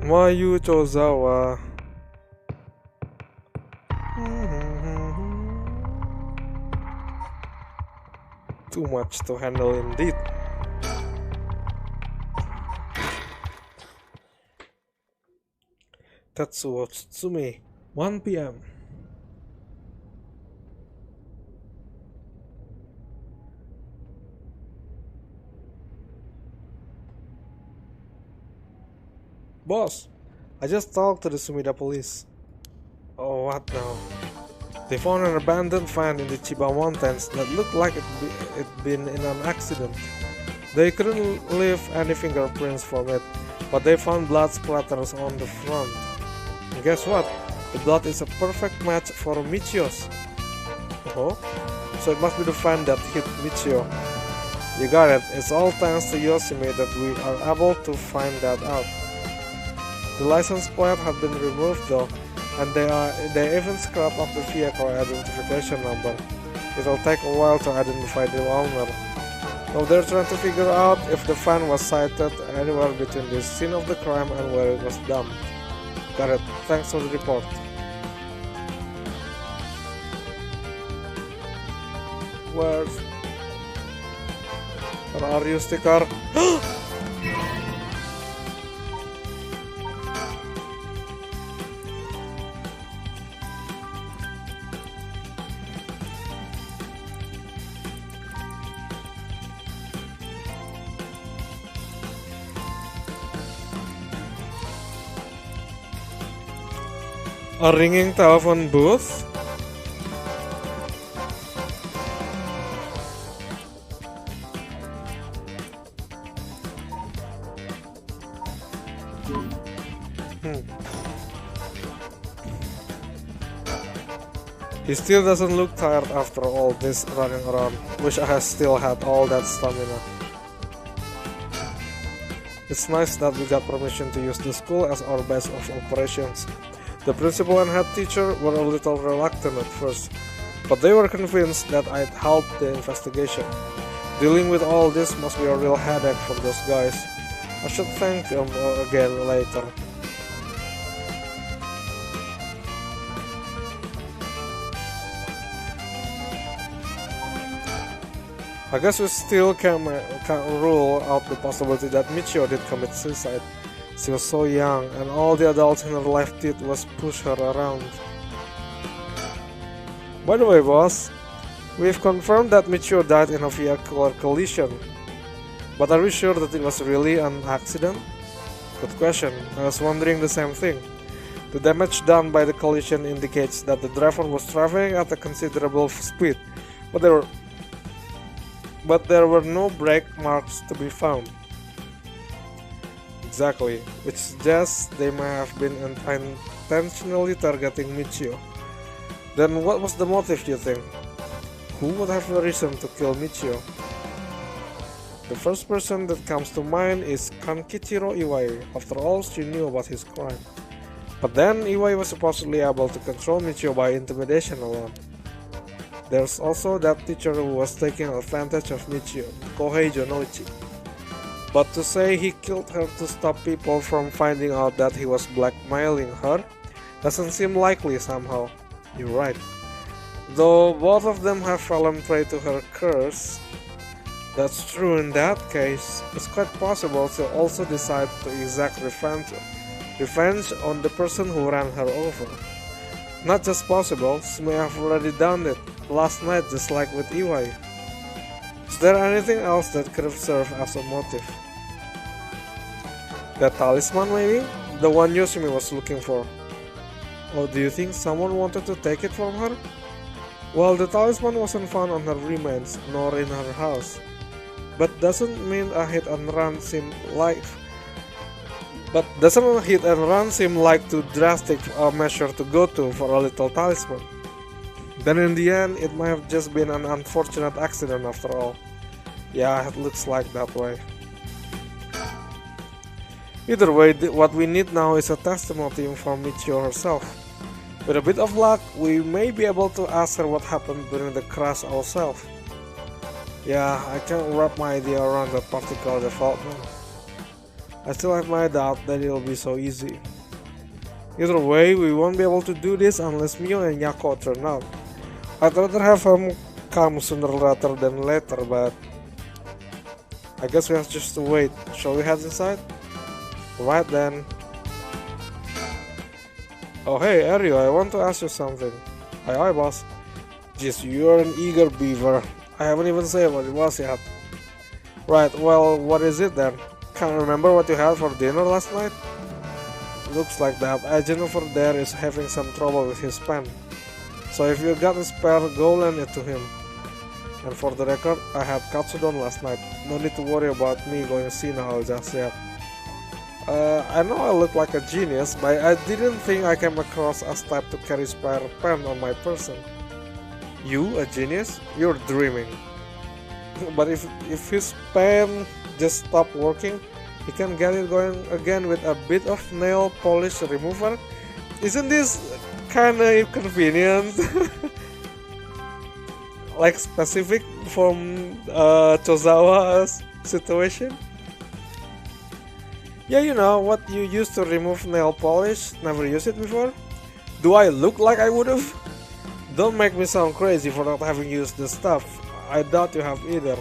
Mayu Chozawa. Too much to handle indeed. Tetsuo Tsutsumi, 1 p.m. Boss, I just talked to the Sumida police. Oh, what now? They found an abandoned van in the Chiba Mountains that looked like it'd been in an accident. They couldn't leave any fingerprints from it, but they found blood splatters on the front. And guess what? The blood is a perfect match for Michio's. Oh? So it must be the fan that hit Michio. You got it. It's all thanks to Yoshimi that we are able to find that out. The license plate had been removed though, and they even scrapped up the vehicle identification number. It'll take a while to identify the owner. Now they're trying to figure out if the van was sighted anywhere between the scene of the crime and where it was dumped. Got it. Thanks for the report. Where are you, sticker? A ringing telephone booth? He still doesn't look tired after all this running around. Wish I still had all that stamina. It's nice that we got permission to use the school as our base of operations. The principal and head teacher were a little reluctant at first, but they were convinced that I'd help the investigation. Dealing with all this must be a real headache for those guys. I should thank them again later. I guess we still can't rule out the possibility that Michio did commit suicide. She was so young, and all the adults in her life did was push her around. By the way, boss, we've confirmed that Michio died in a vehicular collision. But are we sure that it was really an accident? Good question. I was wondering the same thing. The damage done by the collision indicates that the driver was traveling at a considerable speed, but there were no brake marks to be found. Exactly, which suggests they may have been intentionally targeting Michio. Then what was the motive, do you think? Who would have a reason to kill Michio? The first person that comes to mind is Kankichiro Iwai. After all, she knew about his crime. But then Iwai was supposedly able to control Michio by intimidation alone. There's also that teacher who was taking advantage of Michio, Kohei Jonoichi. But to say he killed her to stop people from finding out that he was blackmailing her doesn't seem likely somehow. You're right. Though both of them have fallen prey to her curse, that's true in that case. It's quite possible to also decide to exact revenge on the person who ran her over. Not just possible, she may have already done it last night just like with Iwai. Is there anything else that could have served as a motive? That talisman maybe? The one Yoshimi was looking for. Or do you think someone wanted to take it from her? Well, the talisman wasn't found on her remains, nor in her house. But doesn't a hit and run seem like too drastic a measure to go to for a little talisman? Then in the end, it might have just been an unfortunate accident after all. Yeah, it looks like that way. Either way, what we need now is a testimony from Michio herself. With a bit of luck, we may be able to ask her what happened during the crash ourselves. Yeah, I can't wrap my idea around that particular development. I still have my doubt that it'll be so easy. Either way, we won't be able to do this unless Mio and Yako turn up. I'd rather have him come sooner rather than later, but I guess we have just to wait. Shall we head inside? Right then. Oh hey, Ario, I want to ask you something. Hi boss. Jeez, you're an eager beaver. I haven't even said what it was yet. Right, well, what is it then? Can't remember what you had for dinner last night? Looks like that agent over there is having some trouble with his pen. So if you got a spare, go lend it to him. And for the record, I had katsudon last night. No need to worry about me going senile just yet. I know I look like a genius, but I didn't think I came across as type to carry spare pen on my person. You, a genius? You're dreaming. But if his pen just stopped working, he can get it going again with a bit of nail polish remover. Isn't this kinda inconvenient? Like specific from Tozawa's situation? Yeah, you know, what you used to remove nail polish, never used it before? Do I look like I would've? Don't make me sound crazy for not having used the stuff. I doubt you have either.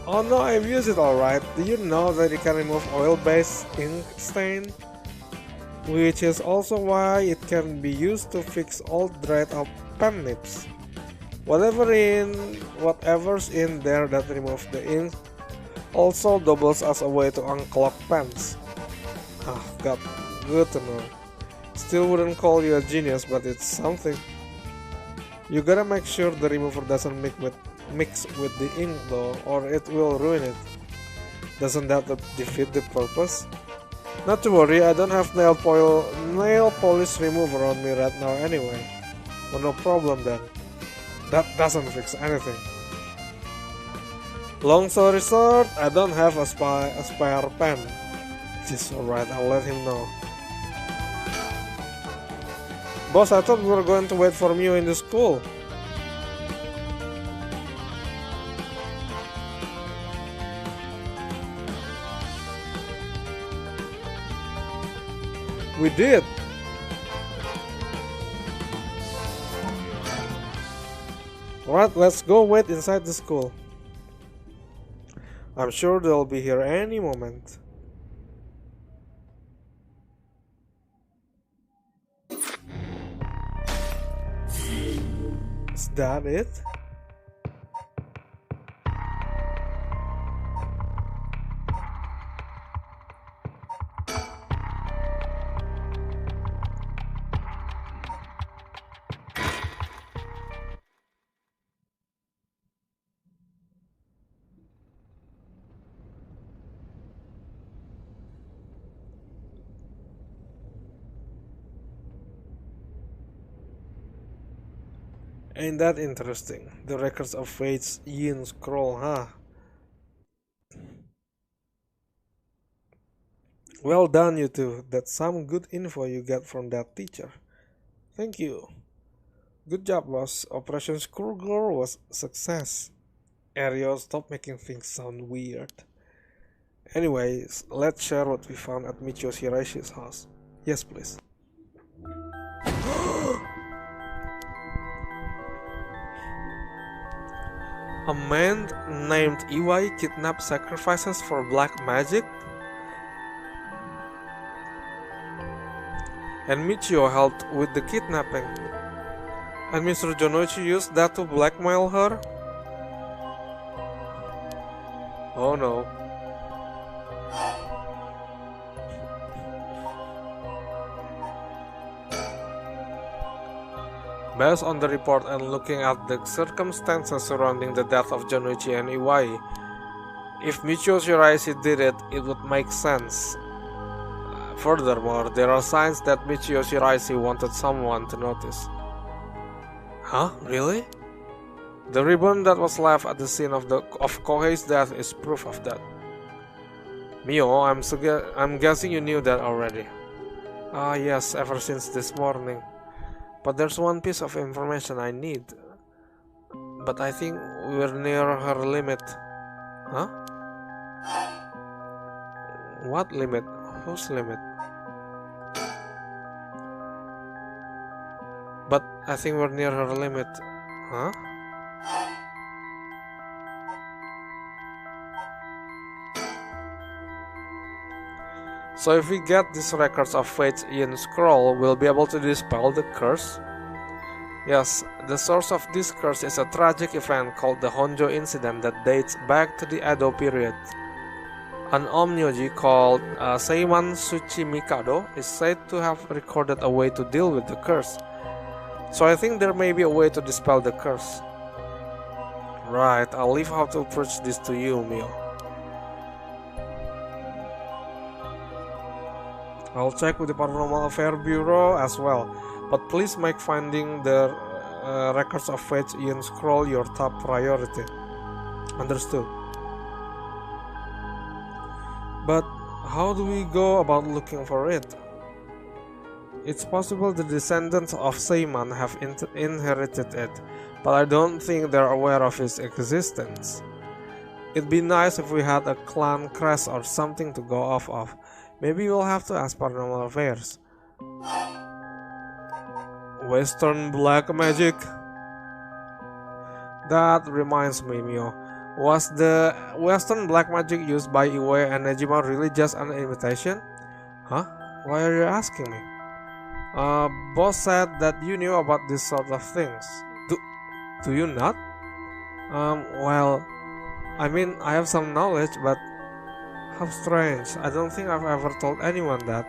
Oh no, I've used it alright. Do you know that it can remove oil-based ink stain? Which is also why it can be used to fix old dried up pen nibs. Whatever's in there that removes the ink also doubles as a way to unclog pens. Ah, God, good to know. Still wouldn't call you a genius, but it's something. You gotta make sure the remover doesn't mix with the ink though, or it will ruin it. Doesn't that defeat the purpose? Not to worry, I don't have nail polish remover on me right now anyway. Well, no problem then. That doesn't fix anything. Long story short, I don't have a spare pen. It's alright, I'll let him know. Boss, I thought we were going to wait for you in the school. We did. Alright, let's go wait inside the school. I'm sure they'll be here any moment. Is that it? Ain't that interesting? The records of Fate's Yin scroll, huh? Well done, you two. That's some good info you got from that teacher. Thank you. Good job, boss. Operation Screwgirl was a success. Ariel, stop making things sound weird. Anyways, let's share what we found at Michio Shiraishi's house. Yes, please. A man named Iwai kidnapped sacrifices for black magic? And Michio helped with the kidnapping. And Mr. Jonoichi used that to blackmail her? Oh no. Based on the report and looking at the circumstances surrounding the death of Jonoichi and Iwai, if Michio Shiraishi did it, it would make sense. Furthermore, there are signs that Michio Shiraishi wanted someone to notice. Huh? Really? The ribbon that was left at the scene of Kohei's death is proof of that. Mio, I'm guessing you knew that already. Ah yes, ever since this morning. But there's one piece of information I need. But I think we're near her limit. Huh? What limit? Whose limit? But I think we're near her limit. Huh? So if we get these records of Fate's Ian scroll, we'll be able to dispel the curse? Yes, the source of this curse is a tragic event called the Honjo incident that dates back to the Edo period. An Omnyoji called Seiman Suchi Mikado is said to have recorded a way to deal with the curse. So I think there may be a way to dispel the curse. Right, I'll leave how to approach this to you, Mio. I'll check with the Paranormal Affairs Bureau as well, but please make finding the records of Fate's Ian scroll your top priority. Understood. But how do we go about looking for it? It's possible the descendants of Seiman have inherited it, but I don't think they're aware of its existence. It'd be nice if we had a clan crest or something to go off of. Maybe we'll have to ask Paranormal Affairs. Western black magic? That reminds me, Mio. Was the Western black magic used by Iwai and Nejima really just an imitation? Huh? Why are you asking me? Boss said that you knew about this sort of things. Do you not? Well, I mean, I have some knowledge, but how strange. I don't think I've ever told anyone that.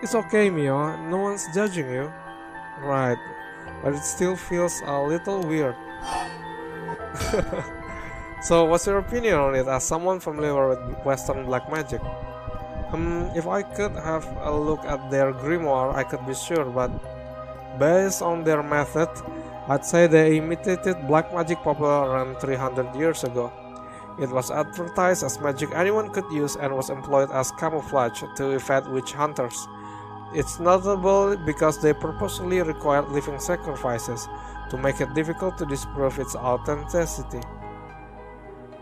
It's okay, Mio. No one's judging you. Right, but it still feels a little weird. So, what's your opinion on it as someone familiar with Western black magic? If I could have a look at their grimoire, I could be sure, but based on their method, I'd say they imitated black magic popular around 300 years ago. It was advertised as magic anyone could use and was employed as camouflage to evade witch hunters. It's notable because they purposely required living sacrifices to make it difficult to disprove its authenticity.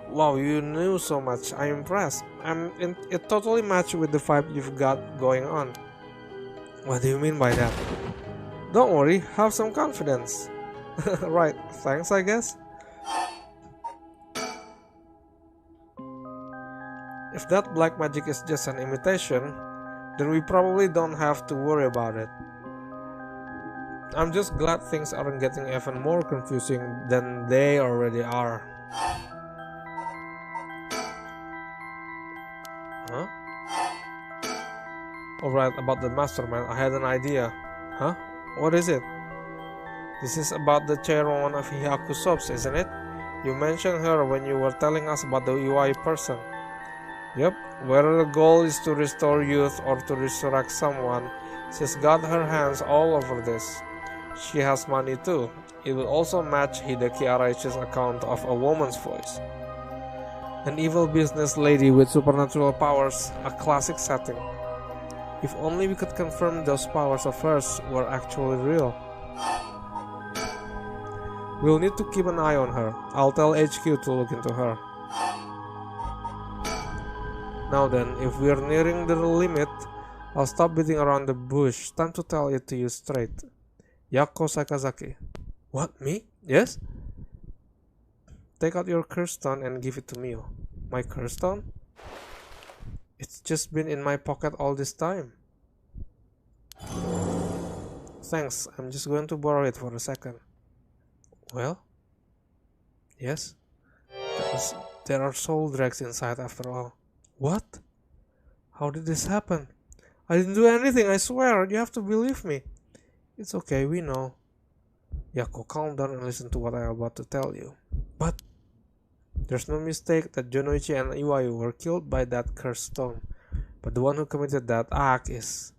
Wow, you knew so much. I'm impressed. It totally matched with the vibe you've got going on. What do you mean by that? Don't worry, have some confidence. Right, thanks I guess. If that black magic is just an imitation, then we probably don't have to worry about it. I'm just glad things aren't getting even more confusing than they already are. Huh? Alright, about the mastermind, I had an idea. Huh? What is it? This is about the chairwoman of Hihaku Soaps, isn't it? You mentioned her when you were telling us about the Iwai person. Yep, whether the goal is to restore youth or to resurrect someone, she's got her hands all over this. She has money too. It will also match Hideki Araichi's account of a woman's voice. An evil business lady with supernatural powers, a classic setting. If only we could confirm those powers of hers were actually real. We'll need to keep an eye on her. I'll tell HQ to look into her. Now then, if we're nearing the limit, I'll stop beating around the bush. Time to tell it to you straight. Yako Sakazaki. What, me? Yes? Take out your curse stone and give it to me. My curse stone? It's just been in my pocket all this time. Thanks, I'm just going to borrow it for a second. Well? Yes? There are soul dregs inside after all. What? How did this happen? I didn't do anything, I swear. You have to believe me. It's okay, we know. Yako, calm down and listen to what I'm about to tell you. But there's no mistake that Jonoichi and Iwai were killed by that cursed stone. But the one who committed that act is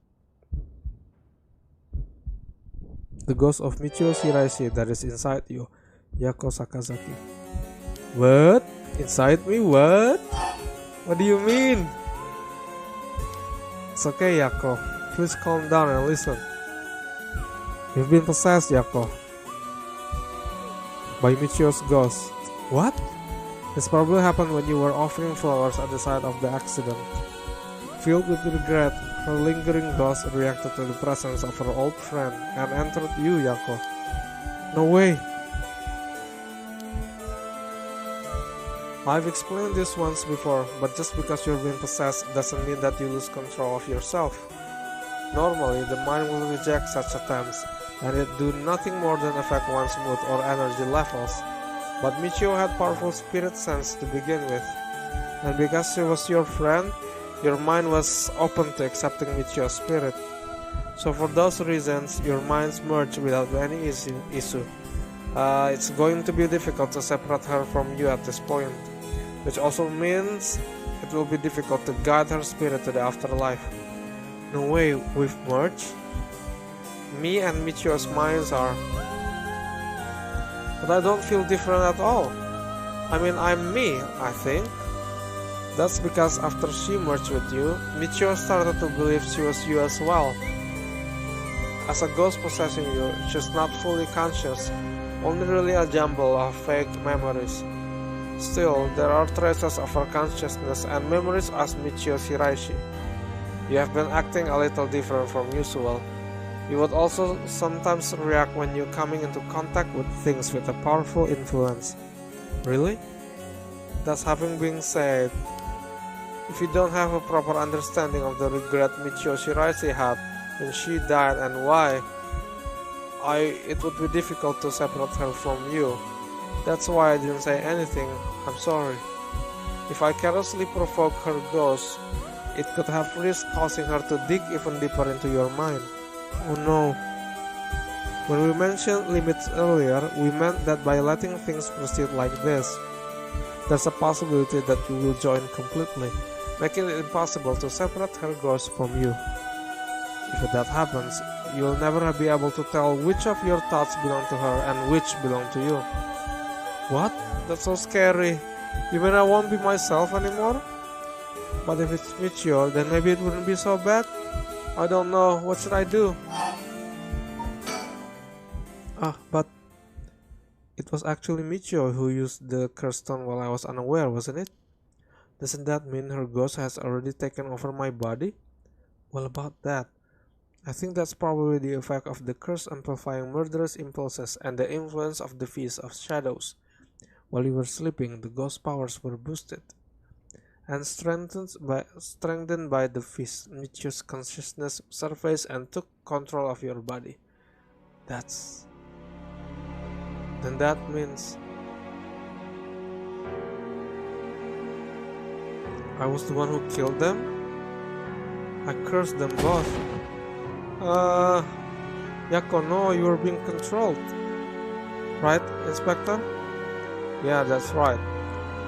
the ghost of Michio Shiraishi that is inside you, Yako Sakazaki. What? Inside me? What? What do you mean? It's okay, Yako. Please calm down and listen. You've been possessed, Yako. By Michio's ghost. What? This probably happened when you were offering flowers at the site of the accident. Filled with regret, her lingering ghost reacted to the presence of her old friend and entered you, Yako. No way! I've explained this once before, but just because you're being possessed doesn't mean that you lose control of yourself. Normally, the mind will reject such attempts, and it do nothing more than affect one's mood or energy levels. But Michio had powerful spirit sense to begin with, and because she was your friend, your mind was open to accepting Michio's spirit. So for those reasons, your minds merge without any issue. It's going to be difficult to separate her from you at this point, which also means it will be difficult to guide her spirit to the afterlife. No way, we've merged? Me and Michio's minds are. But I don't feel different at all. I mean, I'm me, I think. That's because after she merged with you, Michio started to believe she was you as well. As a ghost possessing you, she's not fully conscious, only really a jumble of fake memories. Still, there are traces of her consciousness and memories as Michio Shiraishi. You have been acting a little different from usual. You would also sometimes react when you're coming into contact with things with a powerful influence. Really? That's having been said, if you don't have a proper understanding of the regret Michio Shiraishi had when she died and why, it would be difficult to separate her from you. That's why I didn't say anything. I'm sorry. If I carelessly provoke her ghost, it could have risked causing her to dig even deeper into your mind. Oh no. When we mentioned limits earlier, we meant that by letting things proceed like this, there's a possibility that you will join completely, making it impossible to separate her ghost from you. If that happens, you'll never be able to tell which of your thoughts belong to her and which belong to you. What? That's so scary. You mean I won't be myself anymore? But if it's Michio, then maybe it wouldn't be so bad? I don't know, what should I do? But it was actually Michio who used the curse stone while I was unaware, wasn't it? Doesn't that mean her ghost has already taken over my body? Well, about that, I think that's probably the effect of the curse amplifying murderous impulses and the influence of the Feast of Shadows. While you were sleeping, the ghost powers were boosted and strengthened by the feast. Michio's consciousness surfaced and took control of your body. Then that means I was the one who killed them? I cursed them both. Yako, no, you were being controlled. Right, Inspector? Yeah, that's right.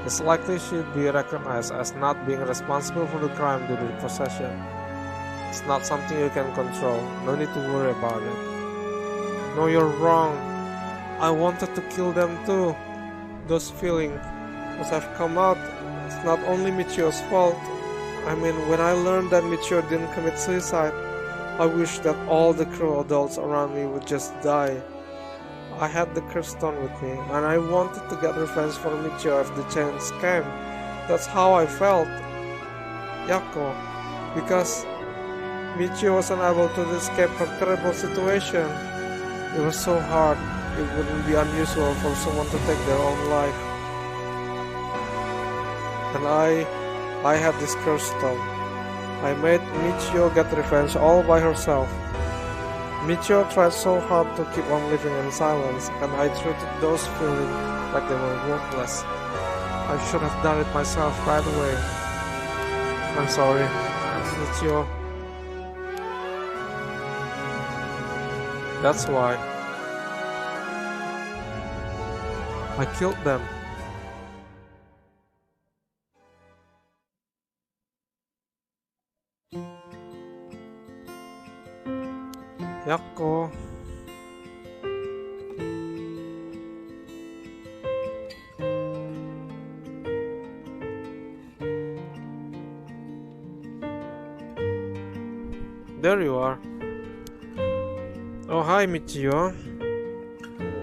It's likely she'd be recognized as not being responsible for the crime due to possession. It's not something you can control. No need to worry about it. No, you're wrong. I wanted to kill them too. Those feelings must have come out. It's not only Michio's fault. I mean, when I learned that Michio didn't commit suicide, I wish that all the cruel adults around me would just die. I had the curse stone with me, and I wanted to get revenge for Michio if the chance came. That's how I felt, Yako, because Michio was unable to escape her terrible situation. It was so hard. It wouldn't be unusual for someone to take their own life. And I had this curse stone. I made Michio get revenge all by herself. Michio tried so hard to keep on living in silence, and I treated those feelings like they were worthless. I should have done it myself right away. I'm sorry, Michio. That's why I killed them. Yako. There you are. Oh, hi, Michio.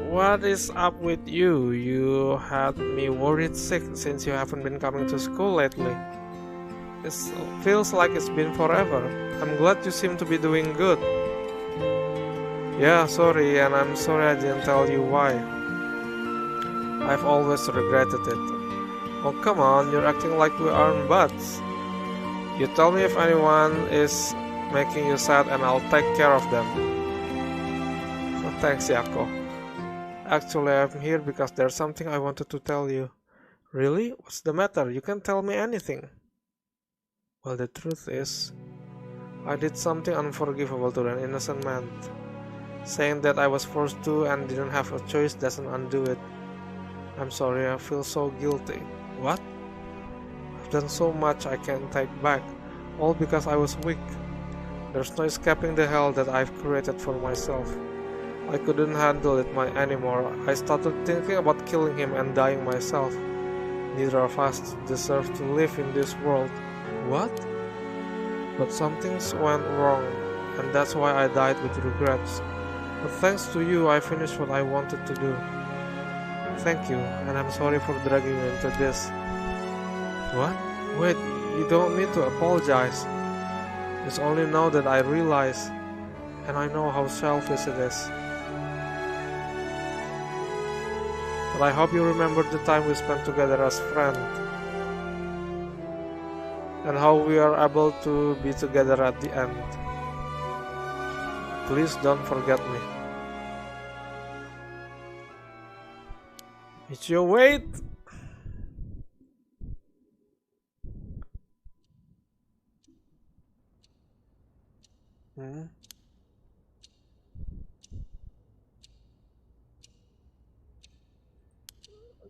What is up with you? You had me worried sick since you haven't been coming to school lately. It feels like it's been forever. I'm glad you seem to be doing good. Yeah, sorry, and I'm sorry I didn't tell you why. I've always regretted it. Oh, come on, you're acting like we aren't buds. You tell me if anyone is making you sad and I'll take care of them. Oh, thanks, Yako. Actually, I'm here because there's something I wanted to tell you. Really? What's the matter? You can tell me anything. Well, the truth is, I did something unforgivable to an innocent man. Saying that I was forced to and didn't have a choice doesn't undo it. I'm sorry, I feel so guilty. What? I've done so much I can't take back, all because I was weak. There's no escaping the hell that I've created for myself. I couldn't handle it anymore. I started thinking about killing him and dying myself. Neither of us deserve to live in this world. What? But some things went wrong, and that's why I died with regrets. But thanks to you, I finished what I wanted to do. Thank you, and I'm sorry for dragging you into this. What? Wait, you don't need to apologize. It's only now that I realize, and I know how selfish it is. But I hope you remember the time we spent together as friends, and how we are able to be together at the end. Please don't forget me. Michio, wait!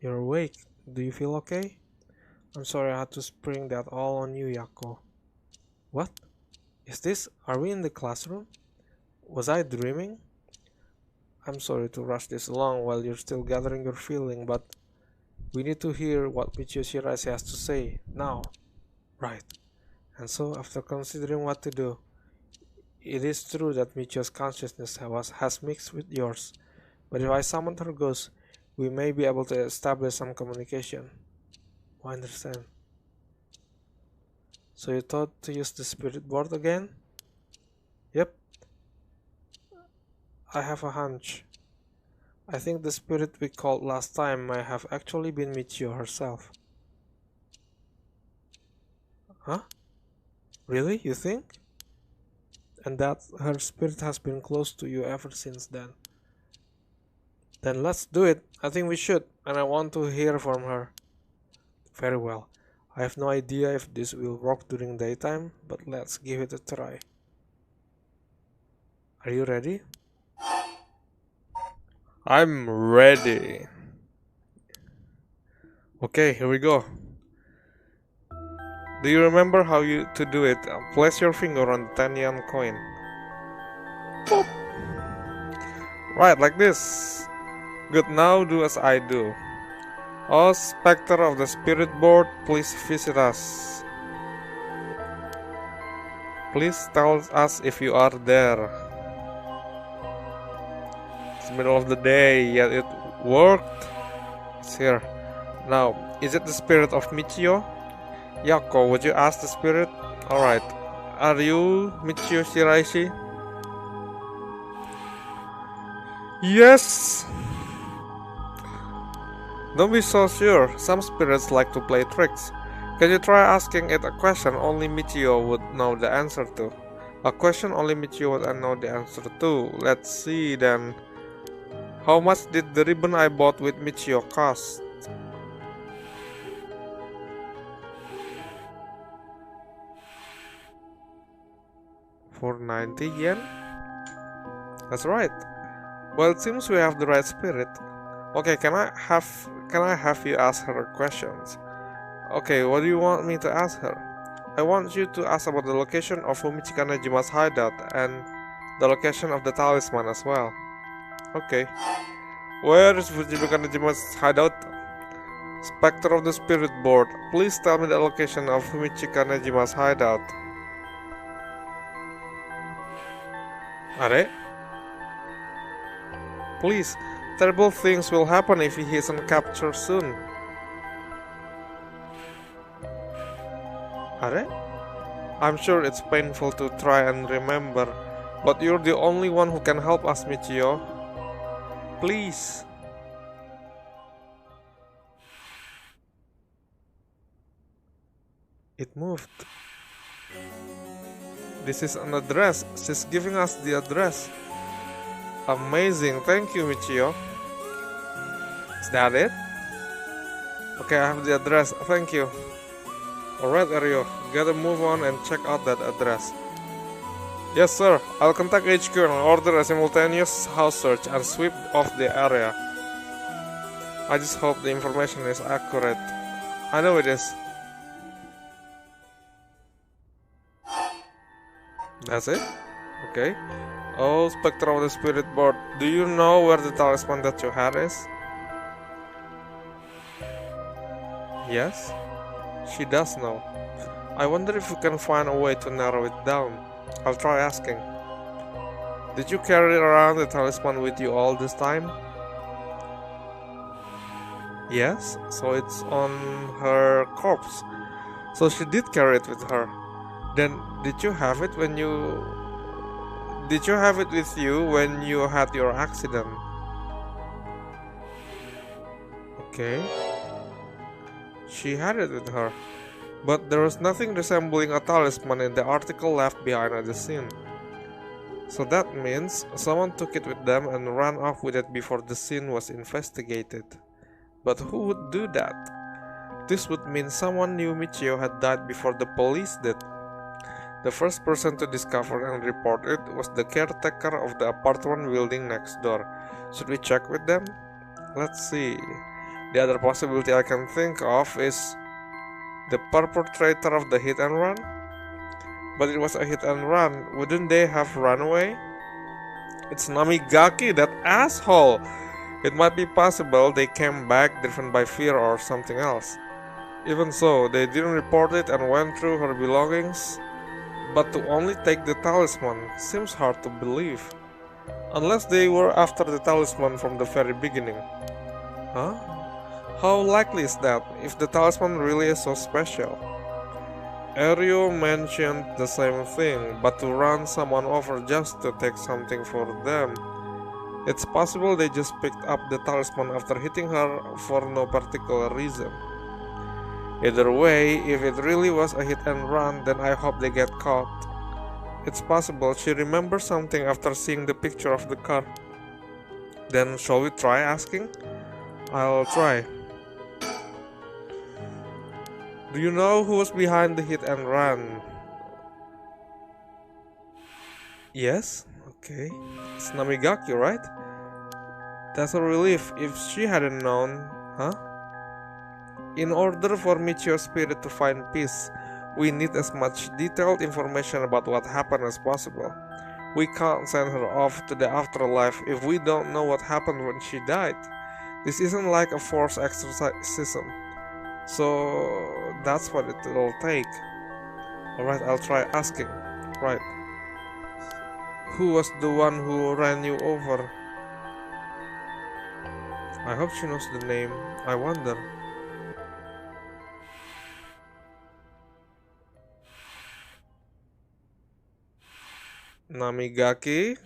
You're awake. Do you feel okay? I'm sorry I had to spring that all on you, Yako. What? Is this? Are we in the classroom? Was I dreaming? I'm sorry to rush this along while you're still gathering your feeling, but we need to hear what Michio Shiraishi has to say, now. Right. And so, after considering what to do, it is true that Michio's consciousness has mixed with yours, but if I summon her ghost, we may be able to establish some communication. I understand. So you thought to use the spirit board again? Yep. I have a hunch. I think the spirit we called last time might have actually been Michio herself. Huh? Really? You think? And that her spirit has been close to you ever since then. Then let's do it. I think we should, and I want to hear from her. Very well. I have no idea if this will work during daytime, but let's give it a try. Are you ready? I'm ready. Okay, here we go. Do you remember how to do it? Place your finger on the 10 yen coin. Boop. Right, like this. Good, now do as I do. Oh, Spectre of the Spirit Board, please visit us. Please tell us if you are there. It's the middle of the day, yet it worked. It's here. Now, is it the spirit of Michio? Yako, would you ask the spirit? Alright. Are you Michio Shiraishi? Yes! Don't be so sure. Some spirits like to play tricks. Can you try asking it a question only Michio would know the answer to? A question only Michio would know the answer to. Let's see then. How much did the ribbon I bought with Michio cost? For 90 yen? That's right. Well, it seems we have the right spirit. Okay, can I have you ask her questions? Okay, what do you want me to ask her? I want you to ask about the location of Fumichi Kanejima's hideout and the location of the talisman as well. Okay. Where is Fumichi Kanejima's hideout? Spectre of the Spirit Board, please tell me the location of Fumichi Kanejima's hideout. Are? Please, terrible things will happen if he isn't captured soon. Are? I'm sure it's painful to try and remember, but you're the only one who can help us, Michio. Please. It moved. This is an address. She's giving us the address. Amazing. Thank you, Michio. Is that it? Okay, I have the address. Thank you. Alright, Aryo. Gotta move on and check out that address. Yes, sir. I'll contact HQ and order a simultaneous house search and sweep off the area. I just hope the information is accurate. I know it is. That's it? Okay. Oh, Spectre of the Spirit Board. Do you know where the talisman that you had is? Yes? She does know. I wonder if you can find a way to narrow it down. I'll try asking. Did you carry around the talisman with you all this time? Yes, so it's on her corpse. So she did carry it with her. Then did you have it with you when you had your accident? Okay. She had it with her. But there was nothing resembling a talisman in the article left behind at the scene. So that means someone took it with them and ran off with it before the scene was investigated. But who would do that? This would mean someone knew Michio had died before the police did. The first person to discover and report it was the caretaker of the apartment building next door. Should we check with them? Let's see. The other possibility I can think of is the perpetrator of the hit and run. But it was a hit and run. Wouldn't they have run away? It's Namigaki, that asshole! It might be possible they came back driven by fear or something else. Even so, they didn't report it and went through her belongings. But to only take the talisman seems hard to believe. Unless they were after the talisman from the very beginning. Huh? How likely is that, if the talisman really is so special? Ario mentioned the same thing, but to run someone over just to take something for them. It's possible they just picked up the talisman after hitting her for no particular reason. Either way, if it really was a hit and run, then I hope they get caught. It's possible she remembers something after seeing the picture of the car. Then shall we try asking? I'll try. Do you know who was behind the hit and run? Yes? Okay. It's Namigaki, right? That's a relief if she hadn't known, huh? In order for Michio's spirit to find peace, we need as much detailed information about what happened as possible. We can't send her off to the afterlife if we don't know what happened when she died. This isn't like a forced exorcism. So that's what it'll take. Alright, I'll try asking. Right. Who was the one who ran you over? I hope she knows the name. I wonder. Namigaki?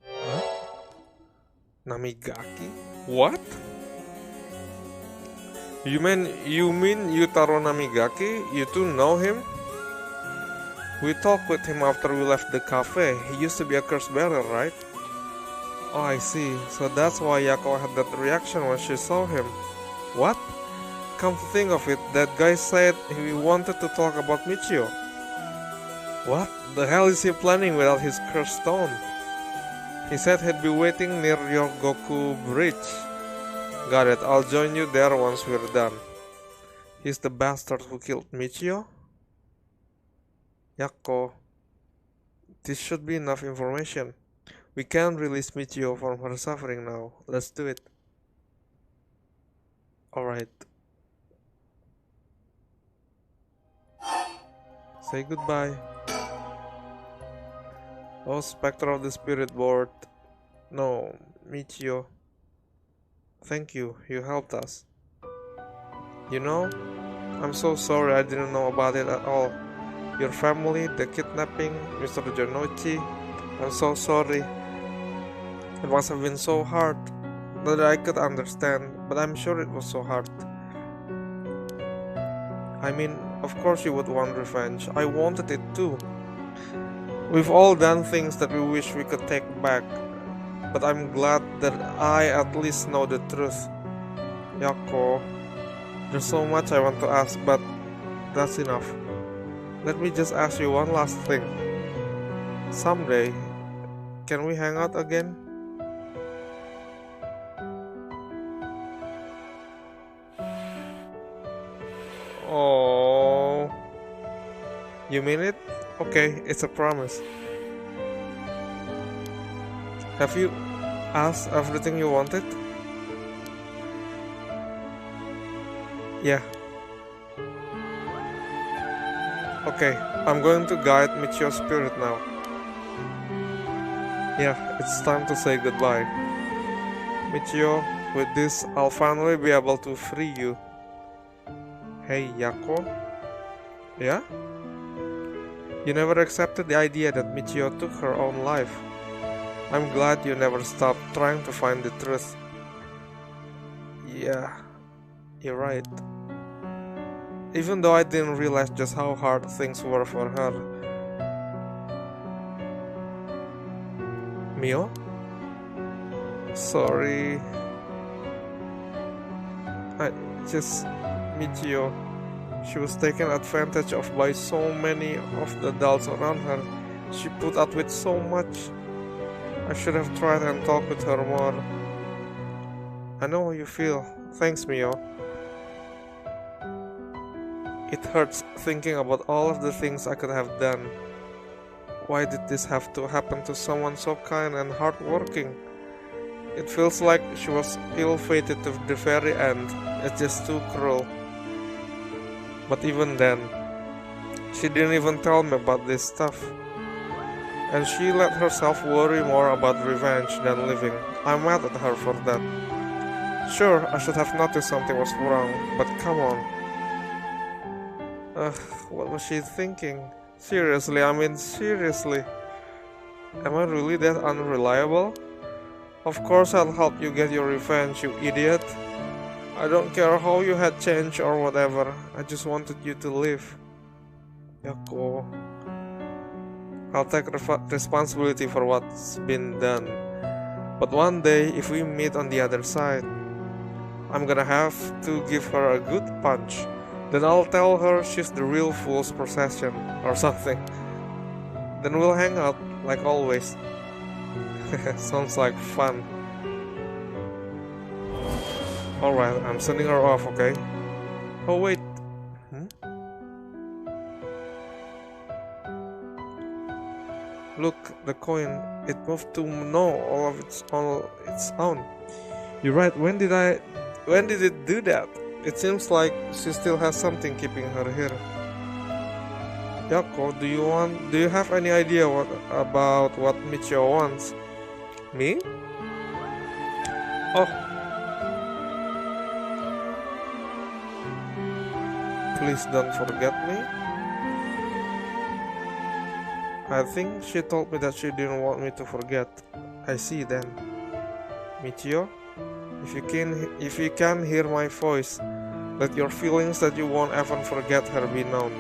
Huh? Namigaki? What? You mean Yutaro Namigaki? You two know him? We talked with him after we left the cafe. He used to be a curse bearer, right? Oh, I see. So that's why Yako had that reaction when she saw him. What? Come to think of it, that guy said he wanted to talk about Michio. What the hell is he planning without his cursed stone? He said he'd be waiting near Ryogoku Bridge. Got it, I'll join you there once we're done. He's the bastard who killed Michio? Yako. This should be enough information. We can't release Michio from her suffering now. Let's do it. Alright. Say goodbye. Oh, Spectre of the Spirit Board. No, Michio. Thank you, you helped us. You know, I'm so sorry I didn't know about it at all. Your family, the kidnapping, Mr. Janochi. I'm so sorry. It must have been so hard. Not that I could understand, but I'm sure it was so hard. I mean, of course you would want revenge. I wanted it too. We've all done things that we wish we could take back, but I'm glad that I at least know the truth. Yako, there's so much I want to ask, but that's enough. Let me just ask you one last thing. Someday, can we hang out again? Oh, you mean it? Okay, it's a promise. Have you asked everything you wanted? Yeah. Okay, I'm going to guide Michio's spirit now. Yeah, it's time to say goodbye. Michio, with this, I'll finally be able to free you. Hey, Yako? Yeah? You never accepted the idea that Michio took her own life. I'm glad you never stopped trying to find the truth. Yeah, you're right. Even though I didn't realize just how hard things were for her. Mio? Sorry. Michio. She was taken advantage of by so many of the adults around her. She put up with so much. I should have tried and talked with her more. I know how you feel. Thanks, Mio. It hurts thinking about all of the things I could have done. Why did this have to happen to someone so kind and hardworking? It feels like she was ill-fated to the very end. It's just too cruel. But even then, she didn't even tell me about this stuff. And she let herself worry more about revenge than living. I'm mad at her for that. Sure, I should have noticed something was wrong, but come on. What was she thinking? Seriously, seriously. Am I really that unreliable? Of course I'll help you get your revenge, you idiot. I don't care how you had changed or whatever. I just wanted you to live. Yako. I'll take responsibility for what's been done. But one day, if we meet on the other side, I'm gonna have to give her a good punch. Then I'll tell her she's the real fool's possession or something. Then we'll hang out like always. Sounds like fun. Alright, I'm sending her off, okay? Oh wait. Look, the coin. It moved to know all of its own. You're right. When did it do that? It seems like she still has something keeping her here. Yako, do you have any idea about what Michio wants? Me? Oh. Please don't forget me. I think she told me that she didn't want me to forget. I see then. Michio, if you can hear my voice, let your feelings that you won't ever forget her be known.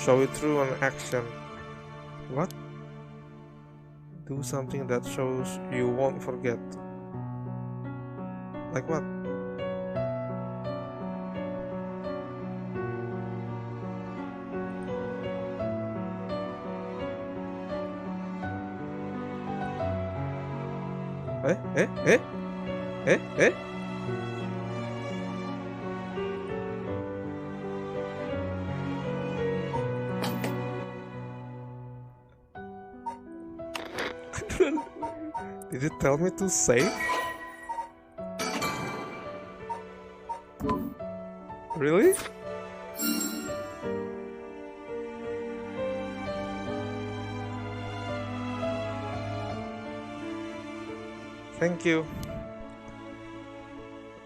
Show it through an action. What? Do something that shows you won't forget. Like what? Eh? Did you tell me to save? Really? Thank you.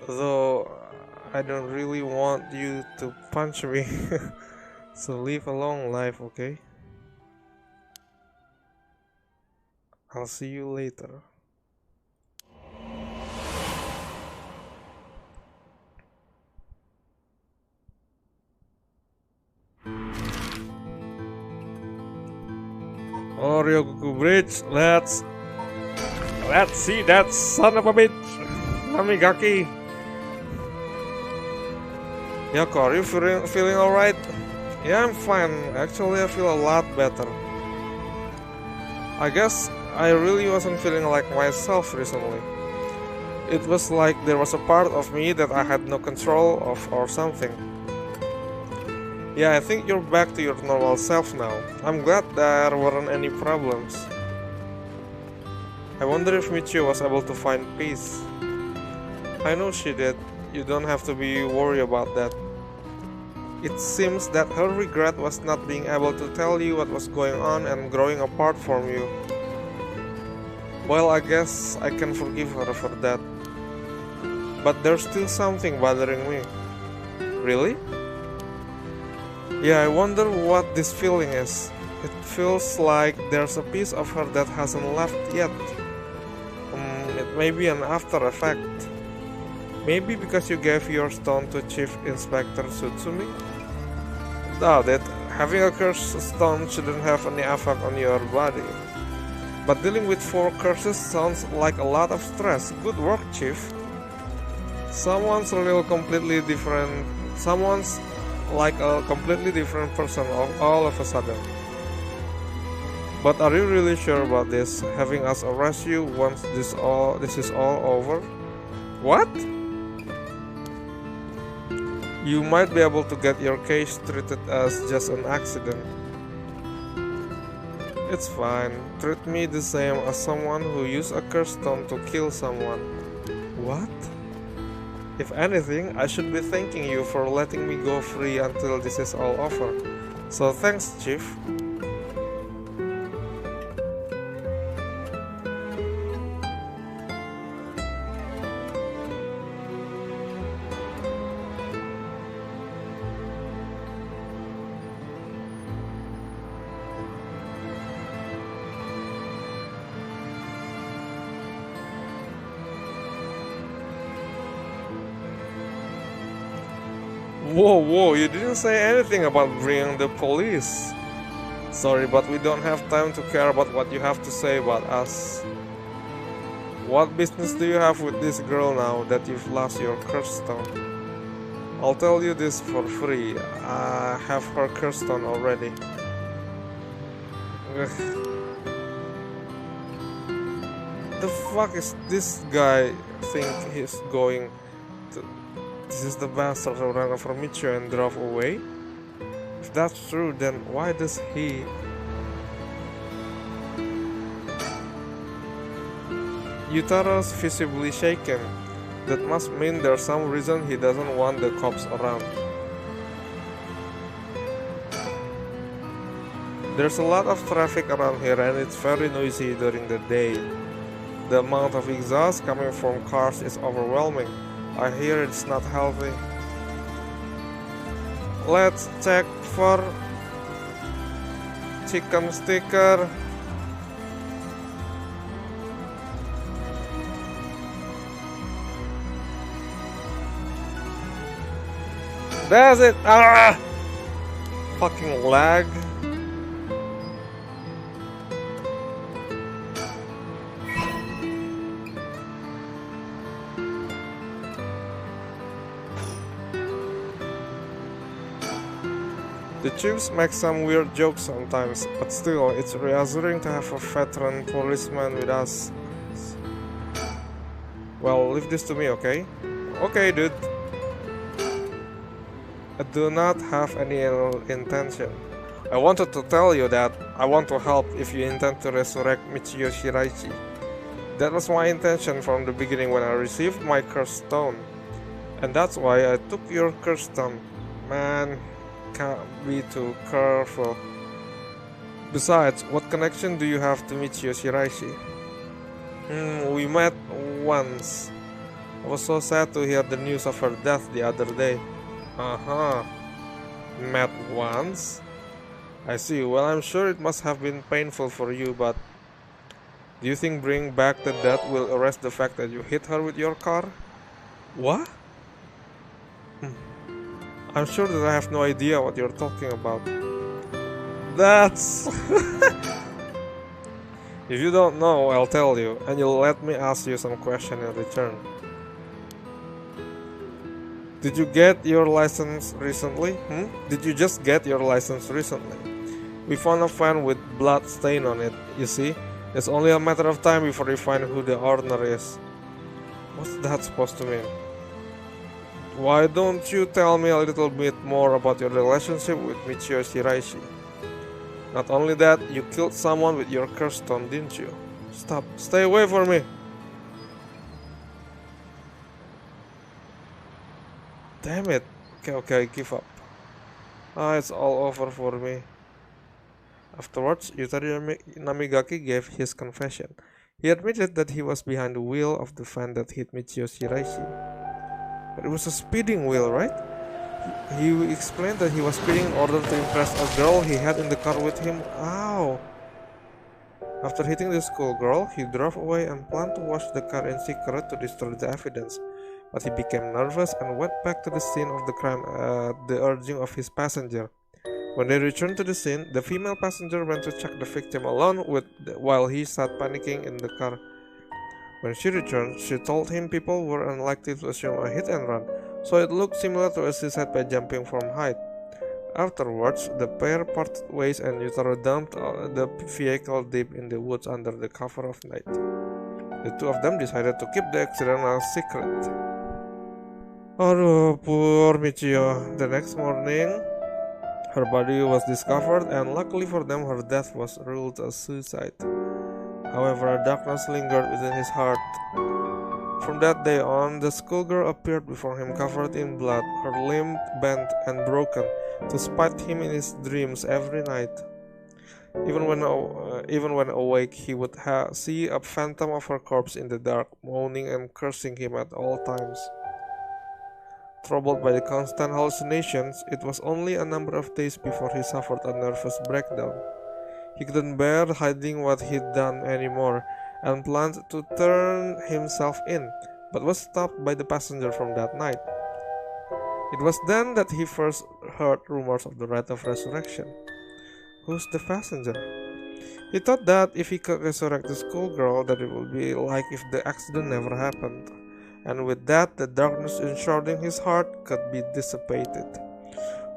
Though I don't really want you to punch me. So live a long life, okay? I'll see you later. Oh, Ryogoku Bridge, let's see that son of a bitch, Namigaki. Yoko, are you feeling alright? Yeah, I'm fine. Actually, I feel a lot better. I guess I really wasn't feeling like myself recently. It was like there was a part of me that I had no control of or something. Yeah, I think you're back to your normal self now. I'm glad there weren't any problems. I wonder if Michio was able to find peace. I know she did. You don't have to be worried about that. It seems that her regret was not being able to tell you what was going on and growing apart from you. Well, I guess I can forgive her for that. But there's still something bothering me. Really? Yeah, I wonder what this feeling is. It feels like there's a piece of her that hasn't left yet. It may be an after effect. Maybe because you gave your stone to Chief Inspector Tsutsumi? Doubt it. Having a cursed stone shouldn't have any effect on your body. But dealing with 4 curses sounds like a lot of stress. Good work, Chief. Someone's like a completely different person all of a sudden. But are you really sure about this? Having us arrest you once this is all over? What? You might be able to get your case treated as just an accident. It's fine. Treat me the same as someone who used a cursed stone to kill someone. What? If anything, I should be thanking you for letting me go free until this is all over. So thanks, Chief. Whoa, you didn't say anything about bringing the police. Sorry, but we don't have time to care about what you have to say about us. What business do you have with this girl now that you've lost your curse stone? I'll tell you this for free. I have her curse stone already. The fuck is this guy think he's going to... This is the bastard who ran over Michio and drove away? If that's true, then why does he... Yutaro's visibly shaken. That must mean there's some reason he doesn't want the cops around. There's a lot of traffic around here and it's very noisy during the day. The amount of exhaust coming from cars is overwhelming. I hear it's not healthy. Let's check for chicken sticker. That's it. Ah! Fucking lag. The chiefs make some weird jokes sometimes, but still, it's reassuring to have a veteran policeman with us. Well, leave this to me, okay? Okay, dude. I do not have any ill intention. I wanted to tell you that I want to help if you intend to resurrect Michio Shiraishi. That was my intention from the beginning when I received my cursed stone. And that's why I took your cursed stone. Man, can't be too careful. Besides, what connection do you have to Michio Shiraishi? We met once. I was so sad to hear the news of her death the other day. Uh-huh. Met once? I see. Well, I'm sure it must have been painful for you, but do you think bringing back the dead will erase the fact that you hit her with your car? What? I'm sure that I have no idea what you're talking about. That's... If you don't know, I'll tell you, and you'll let me ask you some question in return. Did you get your license recently? Did you just get your license recently? We found a fan with blood stain on it, you see? It's only a matter of time before we find who the owner is. What's that supposed to mean? Why don't you tell me a little bit more about your relationship with Michio Shiraishi? Not only that, you killed someone with your curse stone, didn't you? Stop. Stay away from me. Damn it. Okay, I give up. It's all over for me. Afterwards, Yutari Namigaki gave his confession. He admitted that he was behind the wheel of the van that hit Michio Shiraishi. But it was a speeding wheel, right? He explained that he was speeding in order to impress a girl he had in the car with him. Ow! After hitting the schoolgirl, he drove away and planned to wash the car in secret to destroy the evidence. But he became nervous and went back to the scene of the crime at the urging of his passenger. When they returned to the scene, the female passenger went to check the victim alone while he sat panicking in the car. When she returned, she told him people were unlikely to assume a hit and run, so it looked similar to a suicide by jumping from height. Afterwards, the pair parted ways and Yutaro dumped the vehicle deep in the woods under the cover of night. The two of them decided to keep the accident a secret. Oh, poor Michio. The next morning, her body was discovered, and luckily for them, her death was ruled a suicide. However, a darkness lingered within his heart. From that day on, the schoolgirl appeared before him covered in blood, her limb bent and broken, to spite him in his dreams every night. Even when awake, he would see a phantom of her corpse in the dark, moaning and cursing him at all times. Troubled by the constant hallucinations, it was only a number of days before he suffered a nervous breakdown. He couldn't bear hiding what he'd done anymore, and planned to turn himself in, but was stopped by the passenger from that night. It was then that he first heard rumors of the rite of resurrection. Who's the passenger? He thought that if he could resurrect the schoolgirl, that it would be like if the accident never happened, and with that the darkness enshrouding his heart could be dissipated.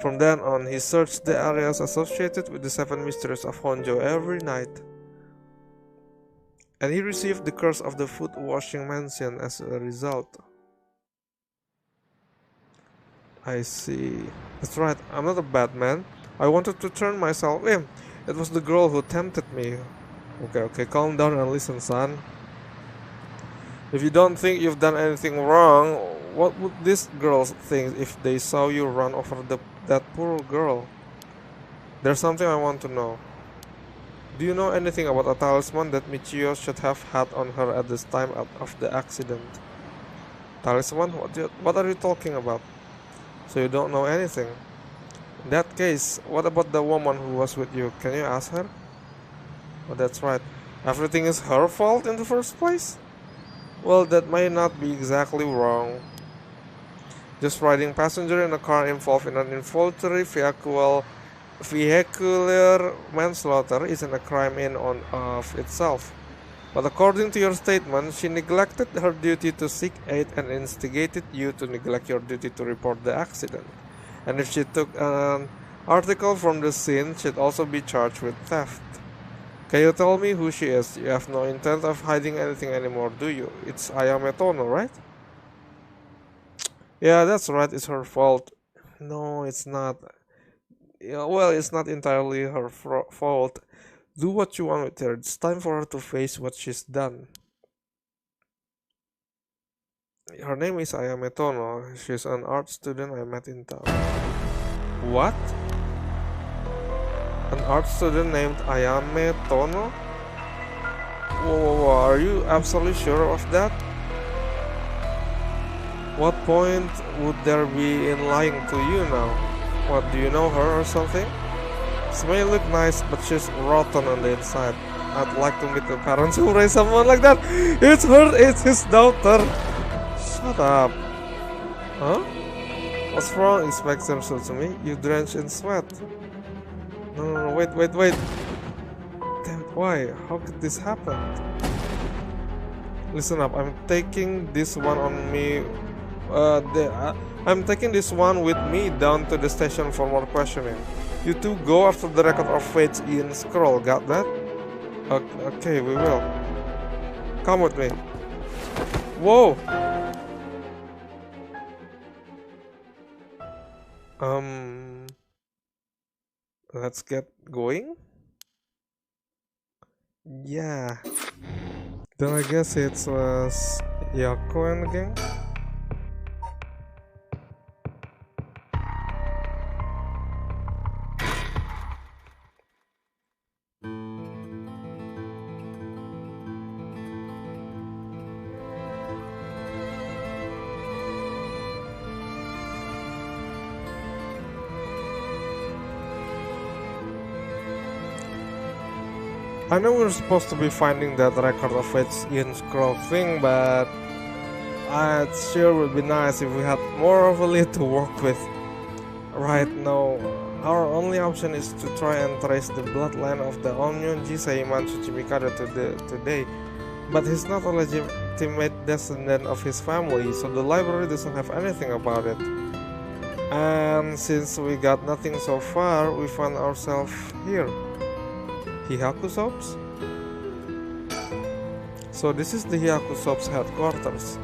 From then on, he searched the areas associated with the 7 mysteries of Honjo every night, and he received the curse of the foot washing mansion as a result. I see. That's right, I'm not a bad man. I wanted to turn myself in. It was the girl who tempted me. Okay, calm down and listen, son. If you don't think you've done anything wrong, what would these girls think if they saw you run over that poor girl? There's something I want to know. Do you know anything about a talisman that Michio should have had on her at this time of the accident? Talisman? What are you talking about? So you don't know anything? In that case, what about the woman who was with you? Can you ask her? Oh, that's right. Everything is her fault in the first place? Well, that may not be exactly wrong. Just riding passenger in a car involved in an involuntary vehicular manslaughter isn't a crime in and of itself. But according to your statement, she neglected her duty to seek aid and instigated you to neglect your duty to report the accident. And if she took an article from the scene, she'd also be charged with theft. Can you tell me who she is? You have no intent of hiding anything anymore, do you? It's Ayame Tono, right? Yeah, that's right, it's her fault. No, it's not. Yeah, well, it's not entirely her fault. Do what you want with her. It's time for her to face what she's done. Her name is Ayame Tono. She's an art student I met in town. What? An art student named Ayame Tono? Whoa, are you absolutely sure of that? What point would there be in lying to you now? What, do you know her or something? She may look nice, but she's rotten on the inside. I'd like to meet the parents who raise someone like that. It's her, it's his daughter. Shut up. Huh? What's wrong? Expect some so to me? You drenched in sweat. No, wait. Damn it, why? How could this happen? Listen up, I'm taking this one on me. I'm taking this one with me down to the station for more questioning. You two go after the record of fates in scroll, got that? Okay, we will. Come with me. Whoa! Let's get going? Yeah. Then I guess it was Yako and the gang? I know we're supposed to be finding that record of its in scroll thing, but it sure would be nice if we had more of a lead to work with. Right now, our only option is to try and trace the bloodline of the Onmyo Jisei Manchuchi Mikado today, but he's not a legitimate descendant of his family, so the library doesn't have anything about it. And since we got nothing so far, we found ourselves here. Hihaku Soaps? So this is the Hihaku Soaps headquarters.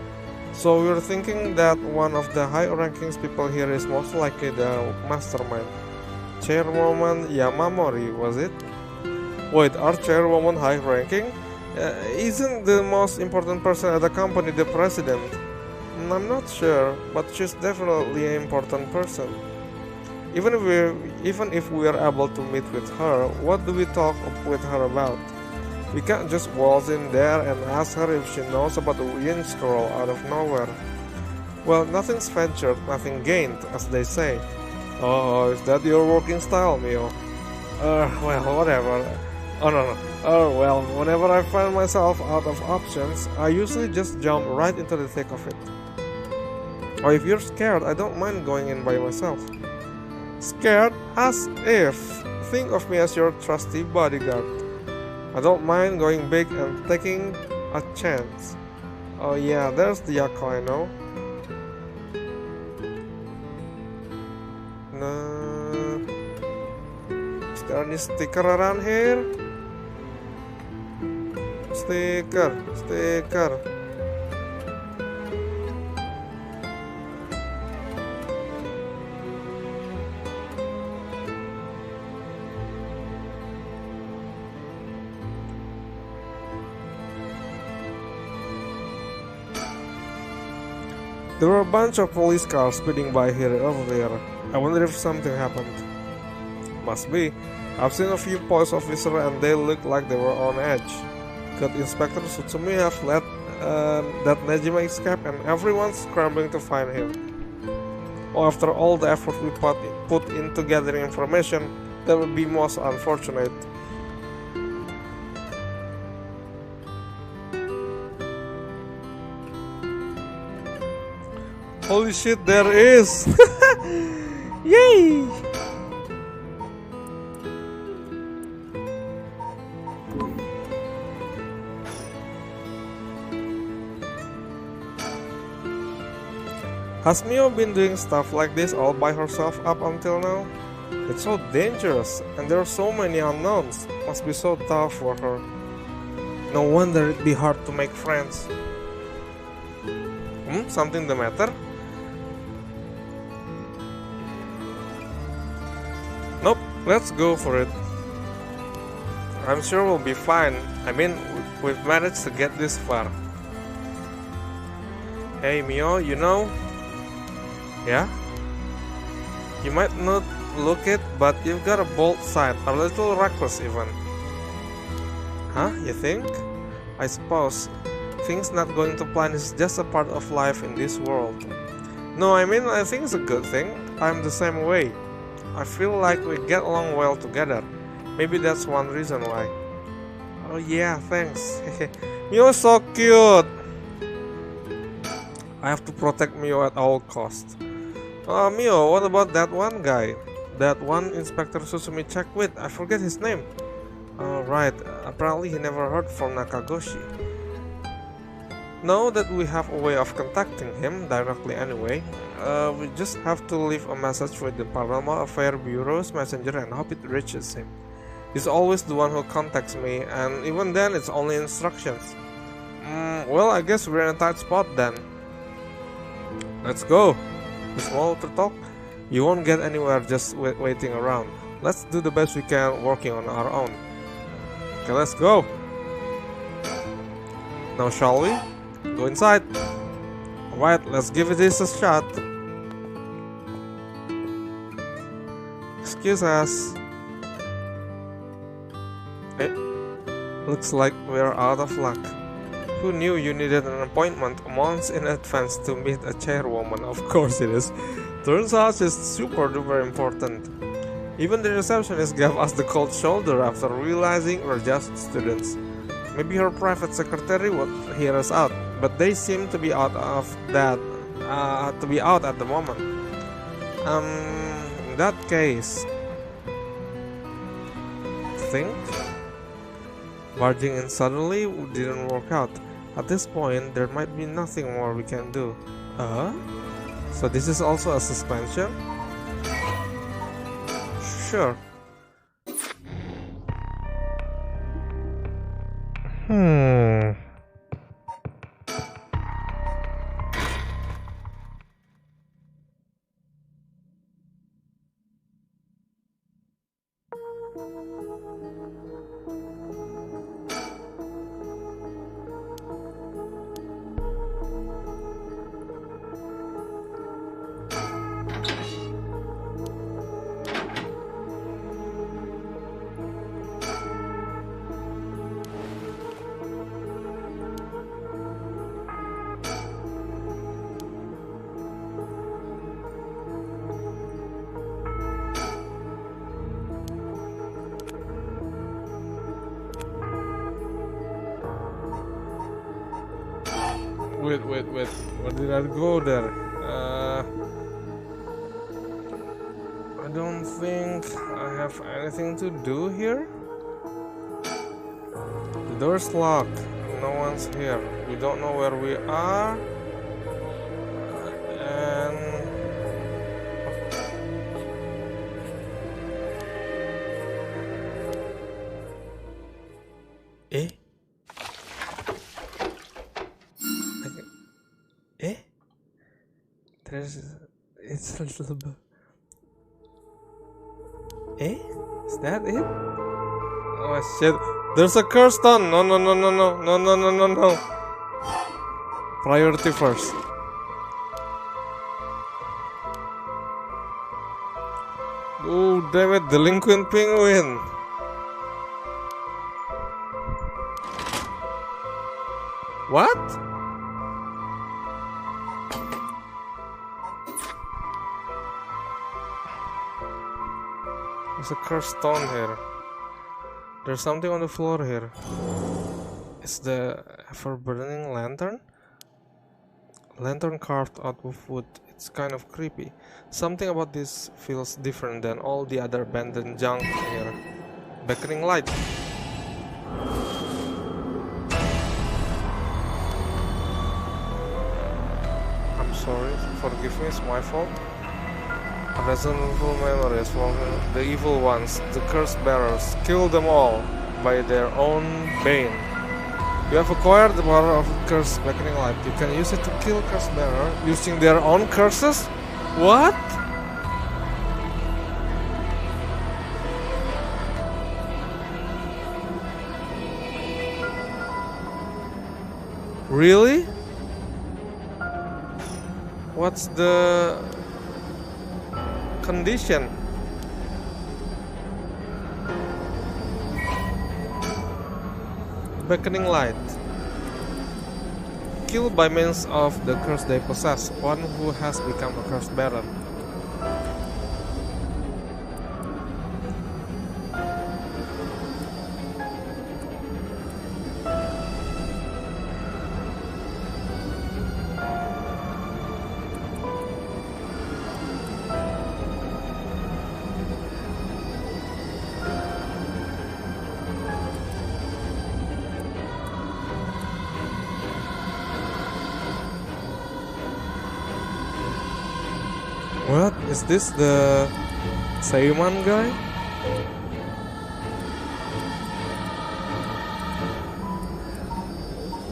So we're thinking that one of the high rankings people here is most likely the mastermind. Chairwoman Yamamori, was it? Wait, are chairwoman high ranking? Isn't the most important person at the company the president? I'm not sure, but she's definitely an important person. Even if we are able to meet with her, what do we talk with her about? We can't just waltz in there and ask her if she knows about the Yin Scroll out of nowhere. Well, nothing's ventured, nothing gained, as they say. Oh, is that your working style, Mio? Well, whatever. Oh, no. Oh, well, whenever I find myself out of options, I usually just jump right into the thick of it. Or if you're scared, I don't mind going in by myself. Scared? As if. Think of me as your trusty bodyguard. I don't mind going big and taking a chance. Oh yeah, there's the Yako I know. Nah. Is there any sticker around here? Sticker. There were a bunch of police cars speeding by here earlier. I wonder if something happened. Must be. I've seen a few police officers and they looked like they were on edge. Could Inspector Sutsumi have let that Nejima escape and everyone's scrambling to find him? Or after all the effort we put into gathering information, that would be most unfortunate. Holy shit, there is! Yay! Has Mio been doing stuff like this all by herself up until now? It's so dangerous, and there are so many unknowns. Must be so tough for her. No wonder it'd be hard to make friends. Something the matter? Nope, let's go for it. I'm sure we'll be fine. I mean, we've managed to get this far. Hey Mio, you know? Yeah? You might not look it, but you've got a bold side, a little reckless even. Huh, you think? I suppose. Things not going to plan is just a part of life in this world. No, I mean, I think it's a good thing. I'm the same way. I feel like we get along well together. Maybe that's one reason why. Oh yeah, thanks. Mio so cute. I have to protect Mio at all costs. Mio, what about that one guy? That one Inspector Susumi checked with? I forget his name. Right, apparently he never heard from Nakagoshi. Now that we have a way of contacting him directly anyway, we just have to leave a message with the Paranormal Affairs Bureau's messenger and hope it reaches him. He's always the one who contacts me, and even then it's only instructions. Well, I guess we're in a tight spot then. Let's go. Small talk. You won't get anywhere just waiting around. Let's do the best we can working on our own. Okay, let's go. Now shall we? Go inside. Alright, let's give this a shot. Excuse us. Looks like we're out of luck. Who knew you needed an appointment months in advance to meet a chairwoman? Of course it is. Turns out she's super duper important. Even the receptionist gave us the cold shoulder after realizing we're just students. Maybe her private secretary would hear us out, but they seem to be out of that at the moment. In that case, think barging in suddenly didn't work out. At this point, there might be nothing more we can do. So this is also a suspension? Sure. Wait. Where did I go there? I don't think I have anything to do here. The door's locked. No one's here. We don't know where we are. It's a little bit. Is that it? Oh shit! There's a curse stone. No. Priority first. Oh damn it! Delinquent penguin. What? There's a cursed stone here. There's something on the floor here. It's the ever-burning lantern? Lantern carved out of wood. It's kind of creepy. Something about this feels different than all the other abandoned junk here. Beckoning light. I'm sorry, forgive me, it's my fault. Unreasonable memories from the evil ones, the curse bearers. Kill them all by their own bane. You have acquired the power of curse beckoning light. You can use it to kill curse bearer using their own curses? What? Really? What's the condition? Beckoning light. kill by means of the curse they possess, one who has become a curse bearer. What? Is this the Sayman guy?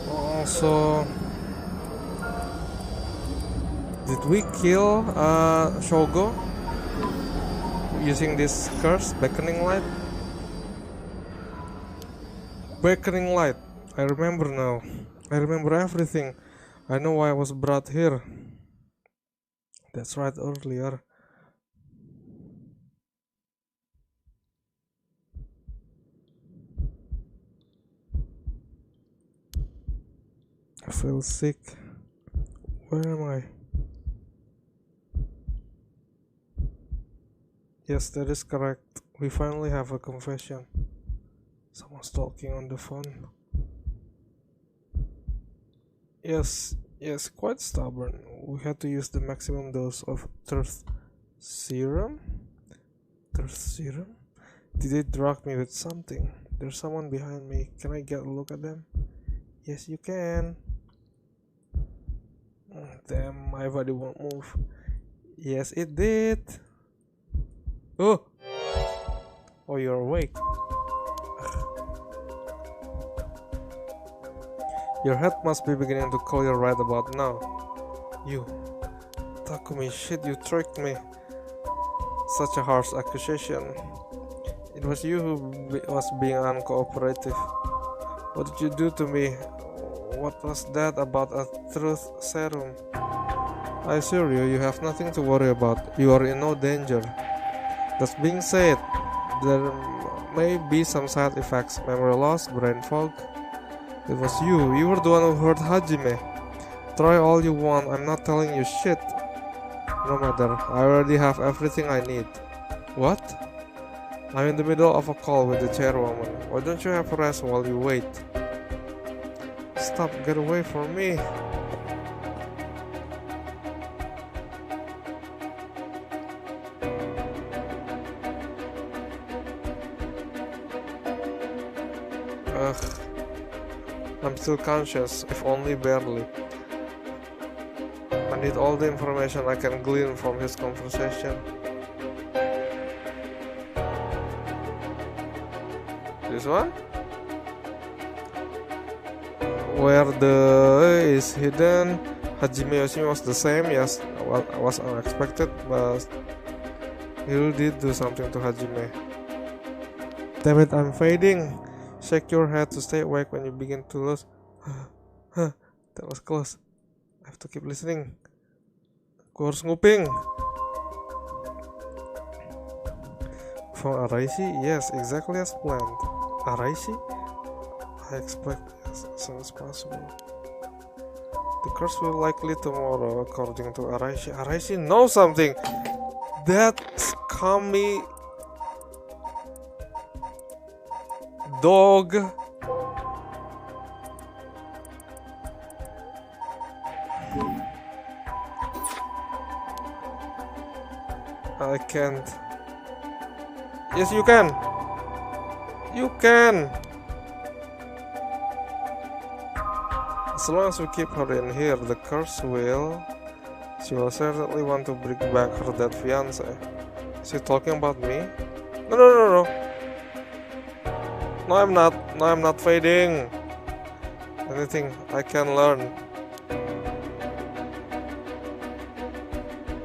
Also, did we kill Shogo using this curse, beckoning light? Beckoning light. I remember now. I remember everything. I know why I was brought here. That's right, earlier. I feel sick. Where am I? Yes, that is correct. We finally have a confession. Someone's talking on the phone. Yes, quite stubborn. We had to use the maximum dose of Thirst Serum? Thirst Serum? Did they drug me with something? There's someone behind me. Can I get a look at them? Yes, you can. Damn, my body won't move. Yes, it did. Oh! Oh, you're awake. Your head must be beginning to call you right about now. You. Takumi, shit, you tricked me. Such a harsh accusation. It was you who was being uncooperative. What did you do to me? What was that about a truth serum? I assure you, you have nothing to worry about. You are in no danger. That being said, there may be some side effects. Memory loss, brain fog. It was you. You were the one who hurt Hajime. Try all you want. I'm not telling you shit. No matter. I already have everything I need. What? I'm in the middle of a call with the chairwoman. Why don't you have a rest while you wait? Stop. Get away from me. Ugh. I'm still conscious, if only barely. I need all the information I can glean from his conversation. This one? Where the is hidden. Hajime Yoshimi was the same, yes, was unexpected, but he did do something to Hajime. Damn it, I'm fading. Shake your head to stay awake when you begin to lose. That was close. I have to keep listening. Aku harus nguping. From Araishi? Yes, exactly as planned. Araishi? I expect as soon as possible. The curse will likely tomorrow, according to Araishi. Araishi knows something! That's Kami... dog. I can't. Yes, you can. You can. As long as we keep her in here, the curse will. She will certainly want to bring back her dead fiance. Is she talking about me? No. No, I'm not. No, I'm not fading. Anything I can learn.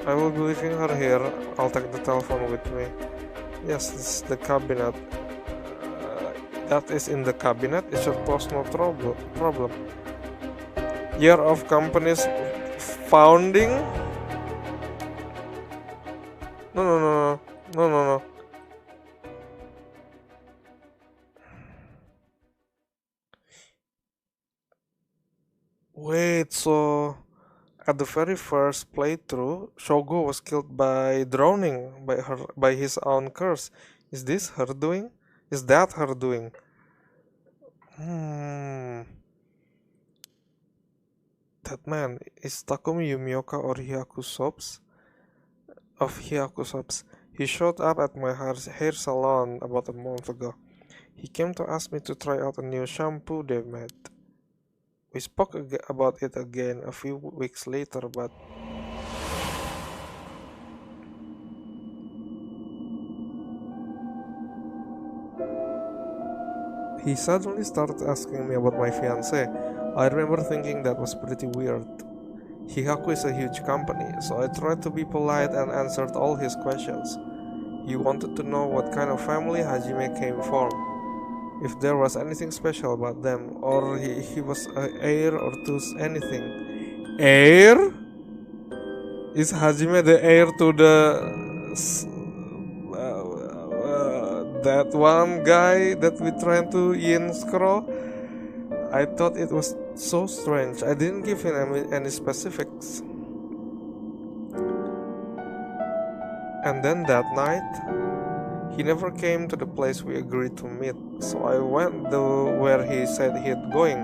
I will be leaving her here. I'll take the telephone with me. Yes, this is the cabinet. That is in the cabinet. It should pose no problem. Year of company's founding? No. Wait, so at the very first playthrough, Shogo was killed by drowning by his own curse. Is this her doing? Is that her doing? Hmm. That man is Takumi Yumioka or Hyaku Soaps of Hyaku Soaps. He showed up at my hair salon about a month ago. He came to ask me to try out a new shampoo they made. We spoke about it again a few weeks later, but he suddenly started asking me about my fiancée. I remember thinking that was pretty weird. Hihaku is a huge company, so I tried to be polite and answered all his questions. He wanted to know what kind of family Hajime came from, if there was anything special about them, or he was an heir or to anything. Heir? Is Hajime the heir to that one guy that we trying to Yin scroll? I thought it was so strange. I didn't give him any specifics. And then that night, he never came to the place we agreed to meet, so I went where he said he'd going,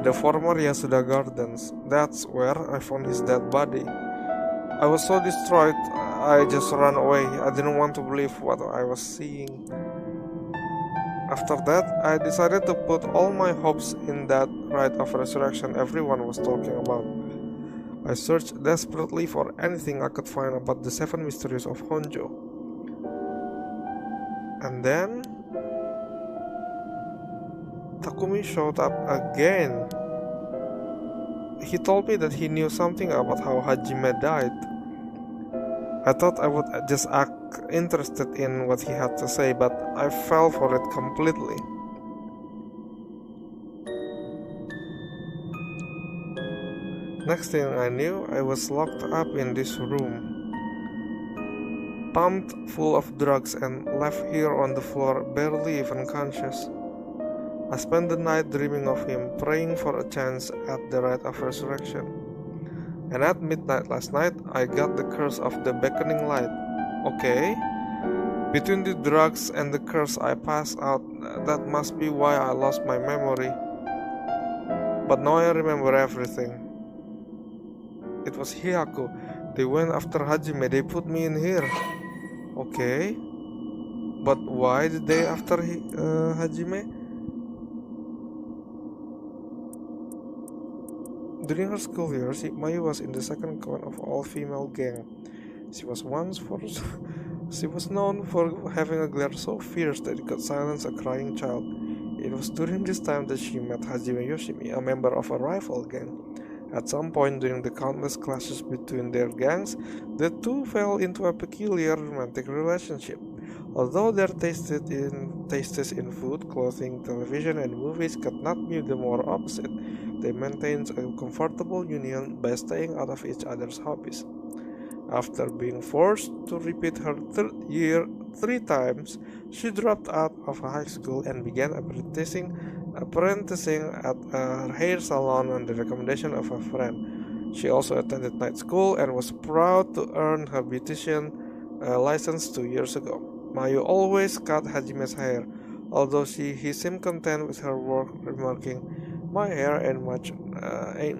the former Yasuda Gardens. That's where I found his dead body. I was so destroyed, I just ran away. I didn't want to believe what I was seeing. After that, I decided to put all my hopes in that rite of resurrection everyone was talking about. I searched desperately for anything I could find about the 7 mysteries of Honjo. And then Takumi showed up again. He told me that he knew something about how Hajime died. I thought I would just act interested in what he had to say, but I fell for it completely. Next thing I knew, I was locked up in this room, pumped full of drugs and left here on the floor, barely even conscious. I spent the night dreaming of him, praying for a chance at the rite of resurrection. And at midnight last night, I got the curse of the beckoning light. Okay? Between the drugs and the curse, I passed out. That must be why I lost my memory. But now I remember everything. It was Hyaku. They went after Hajime. They put me in here. Okay. But why did they after Hajime? During her school years, Mayu was in the second count of all-female gang. She was known for having a glare so fierce that it could silence a crying child. It was during this time that she met Hajime Yoshimi, a member of a rival gang. At some point during the countless clashes between their gangs, the two fell into a peculiar romantic relationship. Although their tastes in food, clothing, television, and movies could not be the more opposite, they maintained a comfortable union by staying out of each other's hobbies. After being forced to repeat her third year 3 times, she dropped out of high school and began apprenticing at a hair salon on the recommendation of a friend. She also attended night school and was proud to earn her beautician license 2 years ago. Mayu always cut Hajime's hair, although he seemed content with her work, remarking, "My hair ain't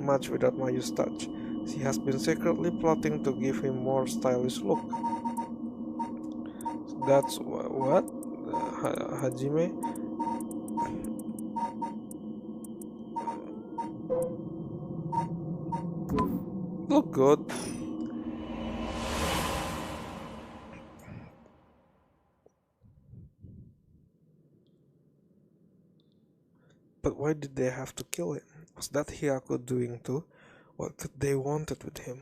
much without Mayu's touch." She has been secretly plotting to give him more stylish look. That's what? Hajime? Look good. But why did they have to kill him? Was that Hyaku doing too? What could they wanted with him?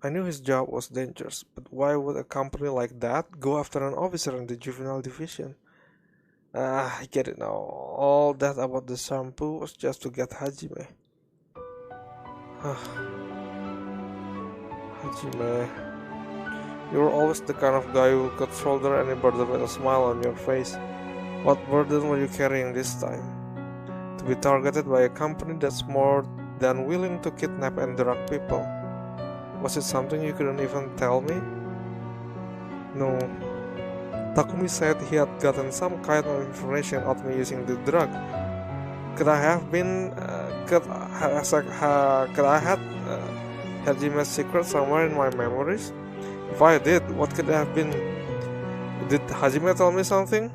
I knew his job was dangerous, but why would a company like that go after an officer in the juvenile division? I get it now. All that about the shampoo was just to get Hajime. Hajime, you were always the kind of guy who could shoulder any burden with a smile on your face. What burden were you carrying this time? To be targeted by a company that's more than willing to kidnap and drug people. Was it something you couldn't even tell me? No. Takumi said he had gotten some kind of information out of me using the drug. Could I have been? Could I had Hajime's secret somewhere in my memories? If I did, what could it have been? Did Hajime tell me something?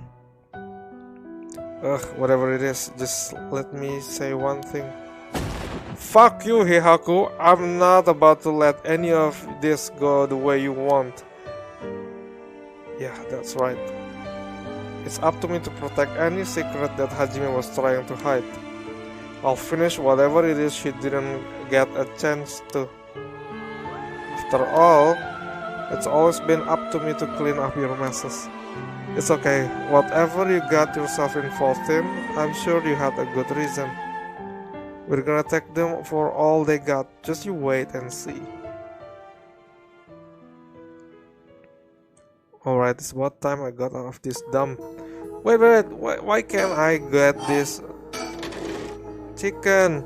Whatever it is, just let me say one thing. Fuck you, Heihaku. I'm not about to let any of this go the way you want. Yeah, that's right. It's up to me to protect any secret that Hajime was trying to hide. I'll finish whatever it is she didn't get a chance to. After all, it's always been up to me to clean up your messes. It's okay, whatever you got yourself involved in, I'm sure you had a good reason. We're gonna take them for all they got, just you wait and see. Alright, it's about time I got out of this dump. Wait, why can't I get this chicken?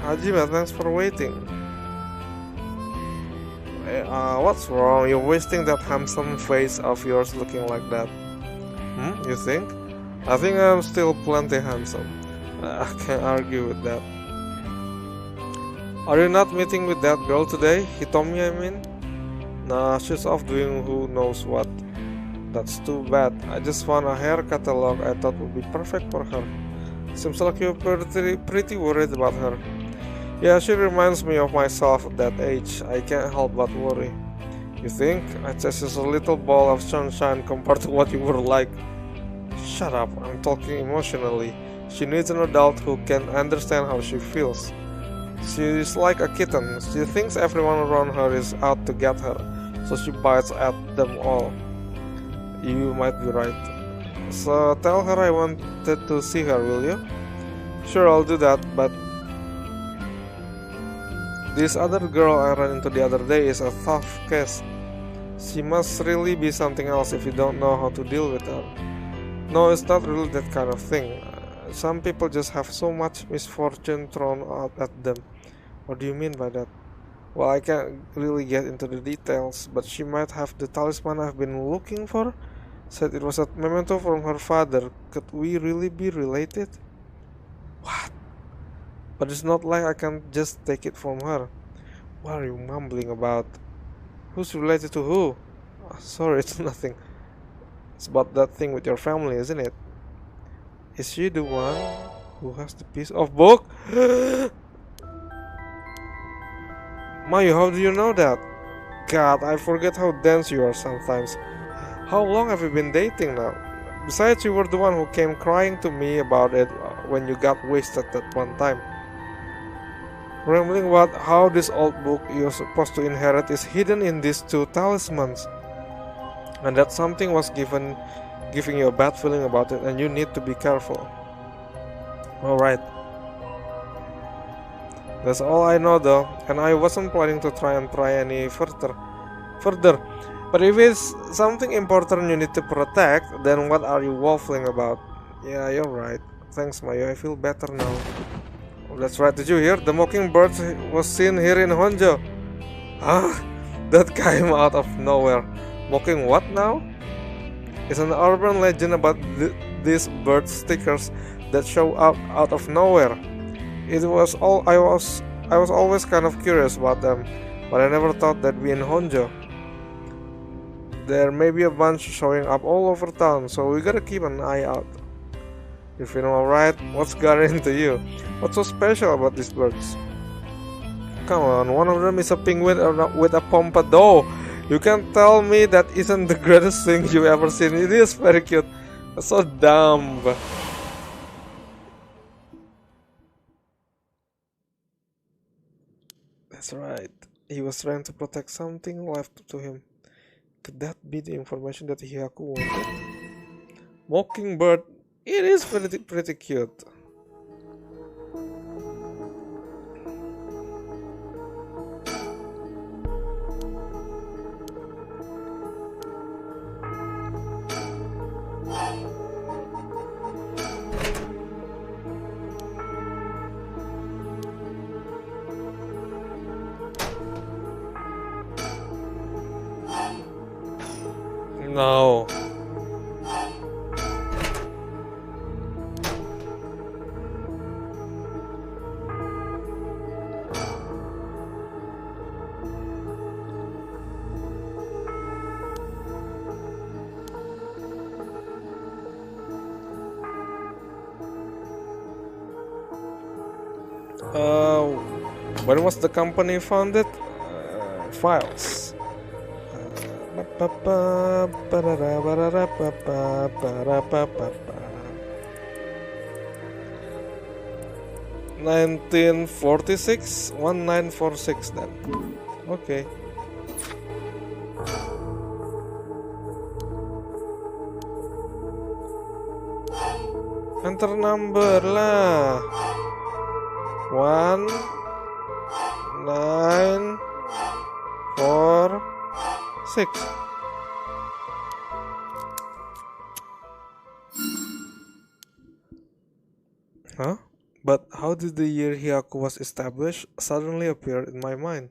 Hajime, thanks for waiting. What's wrong? You're wasting that handsome face of yours looking like that. You think? I think I'm still plenty handsome. I can't argue with that. Are you not meeting with that girl today? Hitomi, I mean? Nah, she's off doing who knows what. That's too bad. I just found a hair catalog I thought would be perfect for her. Seems like you're pretty worried about her. Yeah, she reminds me of myself at that age. I can't help but worry. You think? I just a little ball of sunshine compared to what you were like. Shut up, I'm talking emotionally. She needs an adult who can understand how she feels. She's like a kitten. She thinks everyone around her is out to get her, so she bites at them all. You might be right. So tell her I wanted to see her, will you? Sure, I'll do that, but this other girl I ran into the other day is a tough case. She must really be something else if you don't know how to deal with her. No, it's not really that kind of thing. Some people just have so much misfortune thrown out at them. What do you mean by that? Well, I can't really get into the details, but she might have the talisman I've been looking for. Said it was a memento from her father. Could we really be related? What? But it's not like I can just take it from her. What are you mumbling about? Who's related to who? Sorry, it's nothing. It's about that thing with your family, isn't it? Is she the one who has the piece of book? Mayu, how do you know that? God, I forget how dense you are sometimes. How long have you been dating now? Besides, you were the one who came crying to me about it when you got wasted that one time. Rambling about how this old book you're supposed to inherit is hidden in these two talismans. And that something was giving you a bad feeling about it, and you need to be careful. Alright. That's all I know though, and I wasn't planning to try any further. But if it's something important you need to protect, then what are you waffling about? Yeah, you're right. Thanks, Mayu. I feel better now. Oh, that's right. Did you hear? The mockingbird was seen here in Honjo. Huh? That came out of nowhere. Mocking what now? It's an urban legend about these bird stickers that show up out of nowhere. It was all I was always kind of curious about them, but I never thought they'd be in Honjo. There may be a bunch showing up all over town, so we gotta keep an eye out. You feeling alright? What's got into you? What's so special about these birds? Come on, one of them is a penguin with a pompadour. You can't tell me that isn't the greatest thing you've ever seen. It is very cute. That's so dumb. That's right. He was trying to protect something left to him. Could that be the information that Heihaku wanted? Mockingbird. It is pretty cute. No. When was the company founded? Files. 1946, 1946 then. Okay. Enter number lah. 1 9 4 6. Huh? But how did the year Hyaku was established suddenly appear in my mind?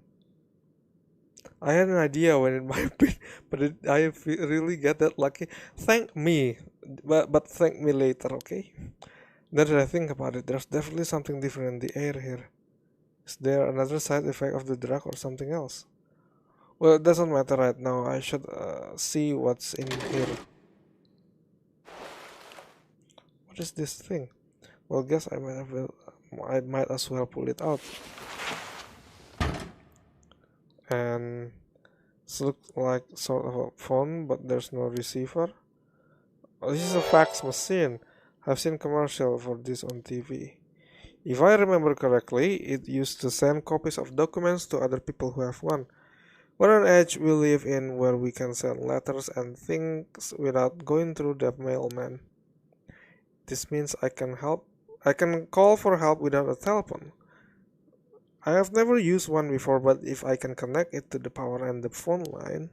I had an idea when it might be, but I really get that lucky. Thank me, but thank me later, okay? Now that I think about it, there's definitely something different in the air here. Is there another side effect of the drug or something else? Well, it doesn't matter right now. I should see what's in here. What is this thing? Well, guess I might as well pull it out. And it looks like sort of a phone, but there's no receiver. Oh, this is a fax machine. I've seen commercial for this on TV. If I remember correctly, it used to send copies of documents to other people who have one. What an age we live in where we can send letters and things without going through the mailman. This means I can call for help without a telephone. I have never used one before, but if I can connect it to the power and the phone line.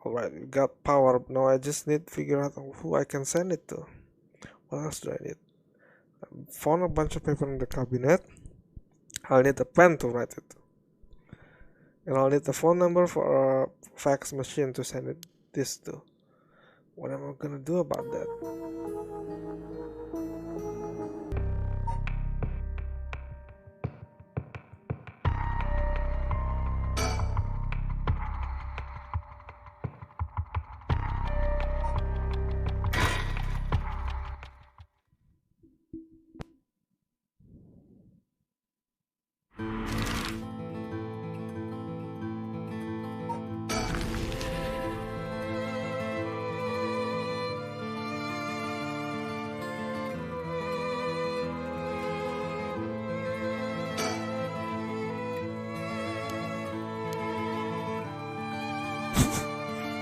Alright, we got power. Now I just need to figure out who I can send it to. What else do I need? I found a bunch of paper in the cabinet. I'll need a pen to write it. And I'll need the phone number for a fax machine to send this to. What am I gonna do about that?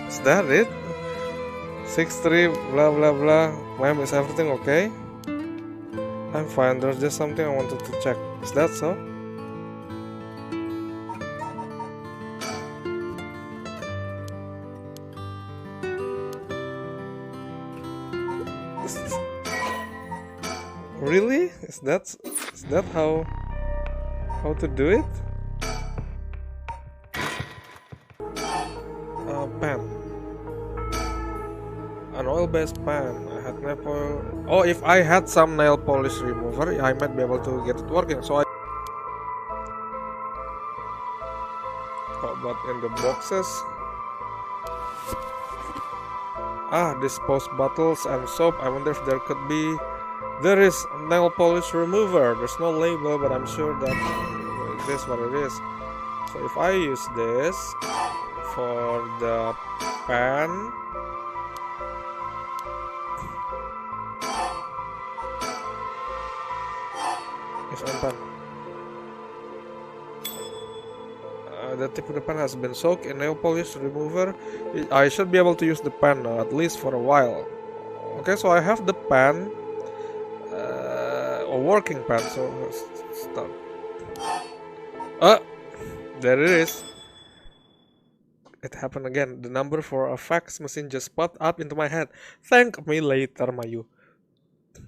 Is that it? 6-3 blah blah blah. Ma'am, is everything okay? I'm fine, there's just something I wanted to check. Is that so? Really? Is that how to do it? Pen. An oil-based pen. I had nail polish. Oh, if I had some nail polish remover, I might be able to get it working. So how about in the boxes? Disposed bottles and soap. I wonder if there is nail polish remover. There's no label, but I'm sure that this is what it is. So if I use this for the pen, it's on pen. The tip of the pen has been soaked in nail polish remover. I should be able to use the pen now, at least for a while. Okay, so I have the pen, a working pen. So it's done. There it is. It happened again. The number for a fax machine just popped up into my head. Thank me later, Mayu.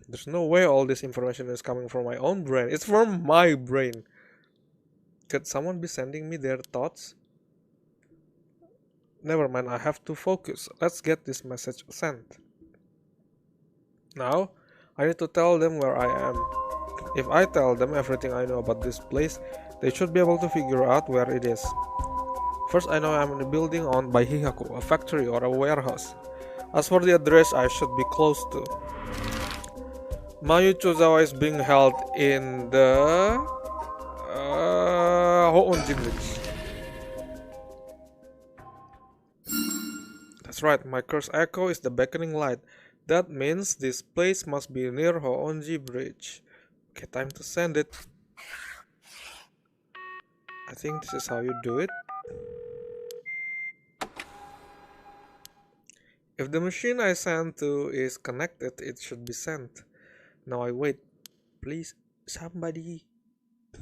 There's no way all this information is coming from my own brain. It's from my brain. Could someone be sending me their thoughts? Never mind, I have to focus. Let's get this message sent. Now, I need to tell them where I am. If I tell them everything I know about this place, they should be able to figure out where it is. First, I know I'm in a building owned by Hihaku, a factory or a warehouse. As for the address, I should be close to. Mayu Chozawa is being held in the Hoonji Bridge. That's right, my curse echo is the beckoning light. That means this place must be near Hoonji Bridge. Okay, time to send it. I think this is how you do it. If the machine I sent to is connected, it should be sent. Now I wait. Please, somebody.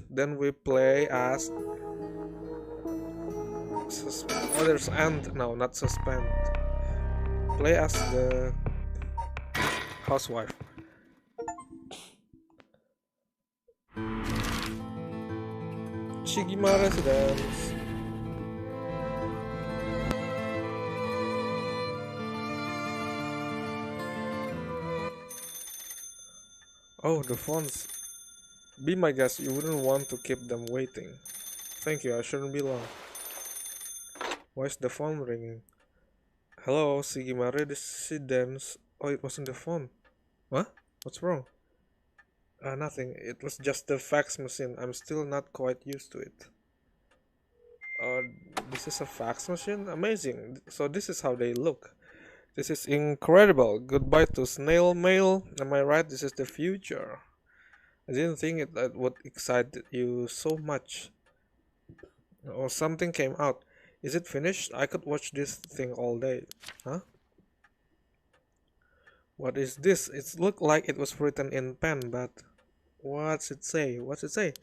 Then we play as... Oh, there's end. No, not suspend. Play as the housewife. Shigima residence. Oh, the phones. Be my guest, you wouldn't want to keep them waiting. Thank you, I shouldn't be long. Why is the phone ringing? Hello, Sigima residence. Oh, it wasn't the phone. What? What's wrong? Nothing. It was just the fax machine. I'm still not quite used to it. This is a fax machine? Amazing. So this is how they look. This is incredible. Goodbye to snail mail. Am I right? This is the future. I didn't think it would excite you so much. Or something came out. Is it finished? I could watch this thing all day. Huh? What is this? It looked like it was written in pen, but what's it say? What's it say?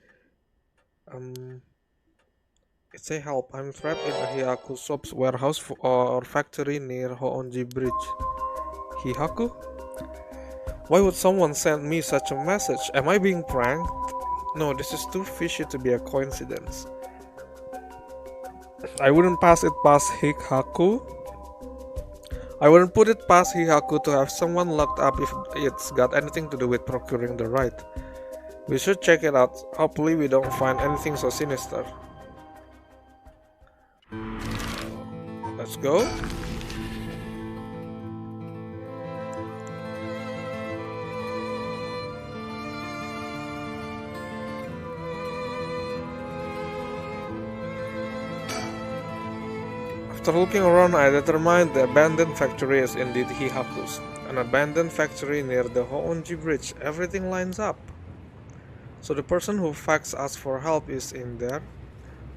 It say help. I'm trapped in a Hihaku shop's warehouse or factory near Hoonji Bridge. Hihaku? Why would someone send me such a message? Am I being pranked? No, this is too fishy to be a coincidence. I wouldn't pass it past Hihaku. I wouldn't put it past Hihaku to have someone locked up if it's got anything to do with procuring the right. We should check it out. Hopefully we don't find anything so sinister. Let's go. After looking around, I determined the abandoned factory is indeed Hihaku's. An abandoned factory near the Hoonji Bridge. Everything lines up. So the person who faxed us for help is in there.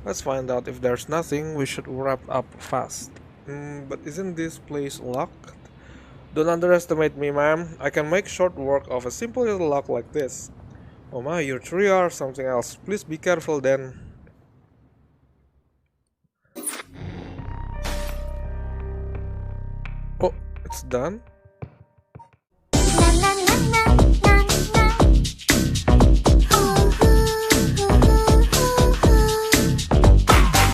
Let's find out. If there's nothing, we should wrap up fast. But isn't this place locked? Don't underestimate me, ma'am. I can make short work of a simple little lock like this. Oh my, you're 3 or something else. Please be careful then. Oh, it's done?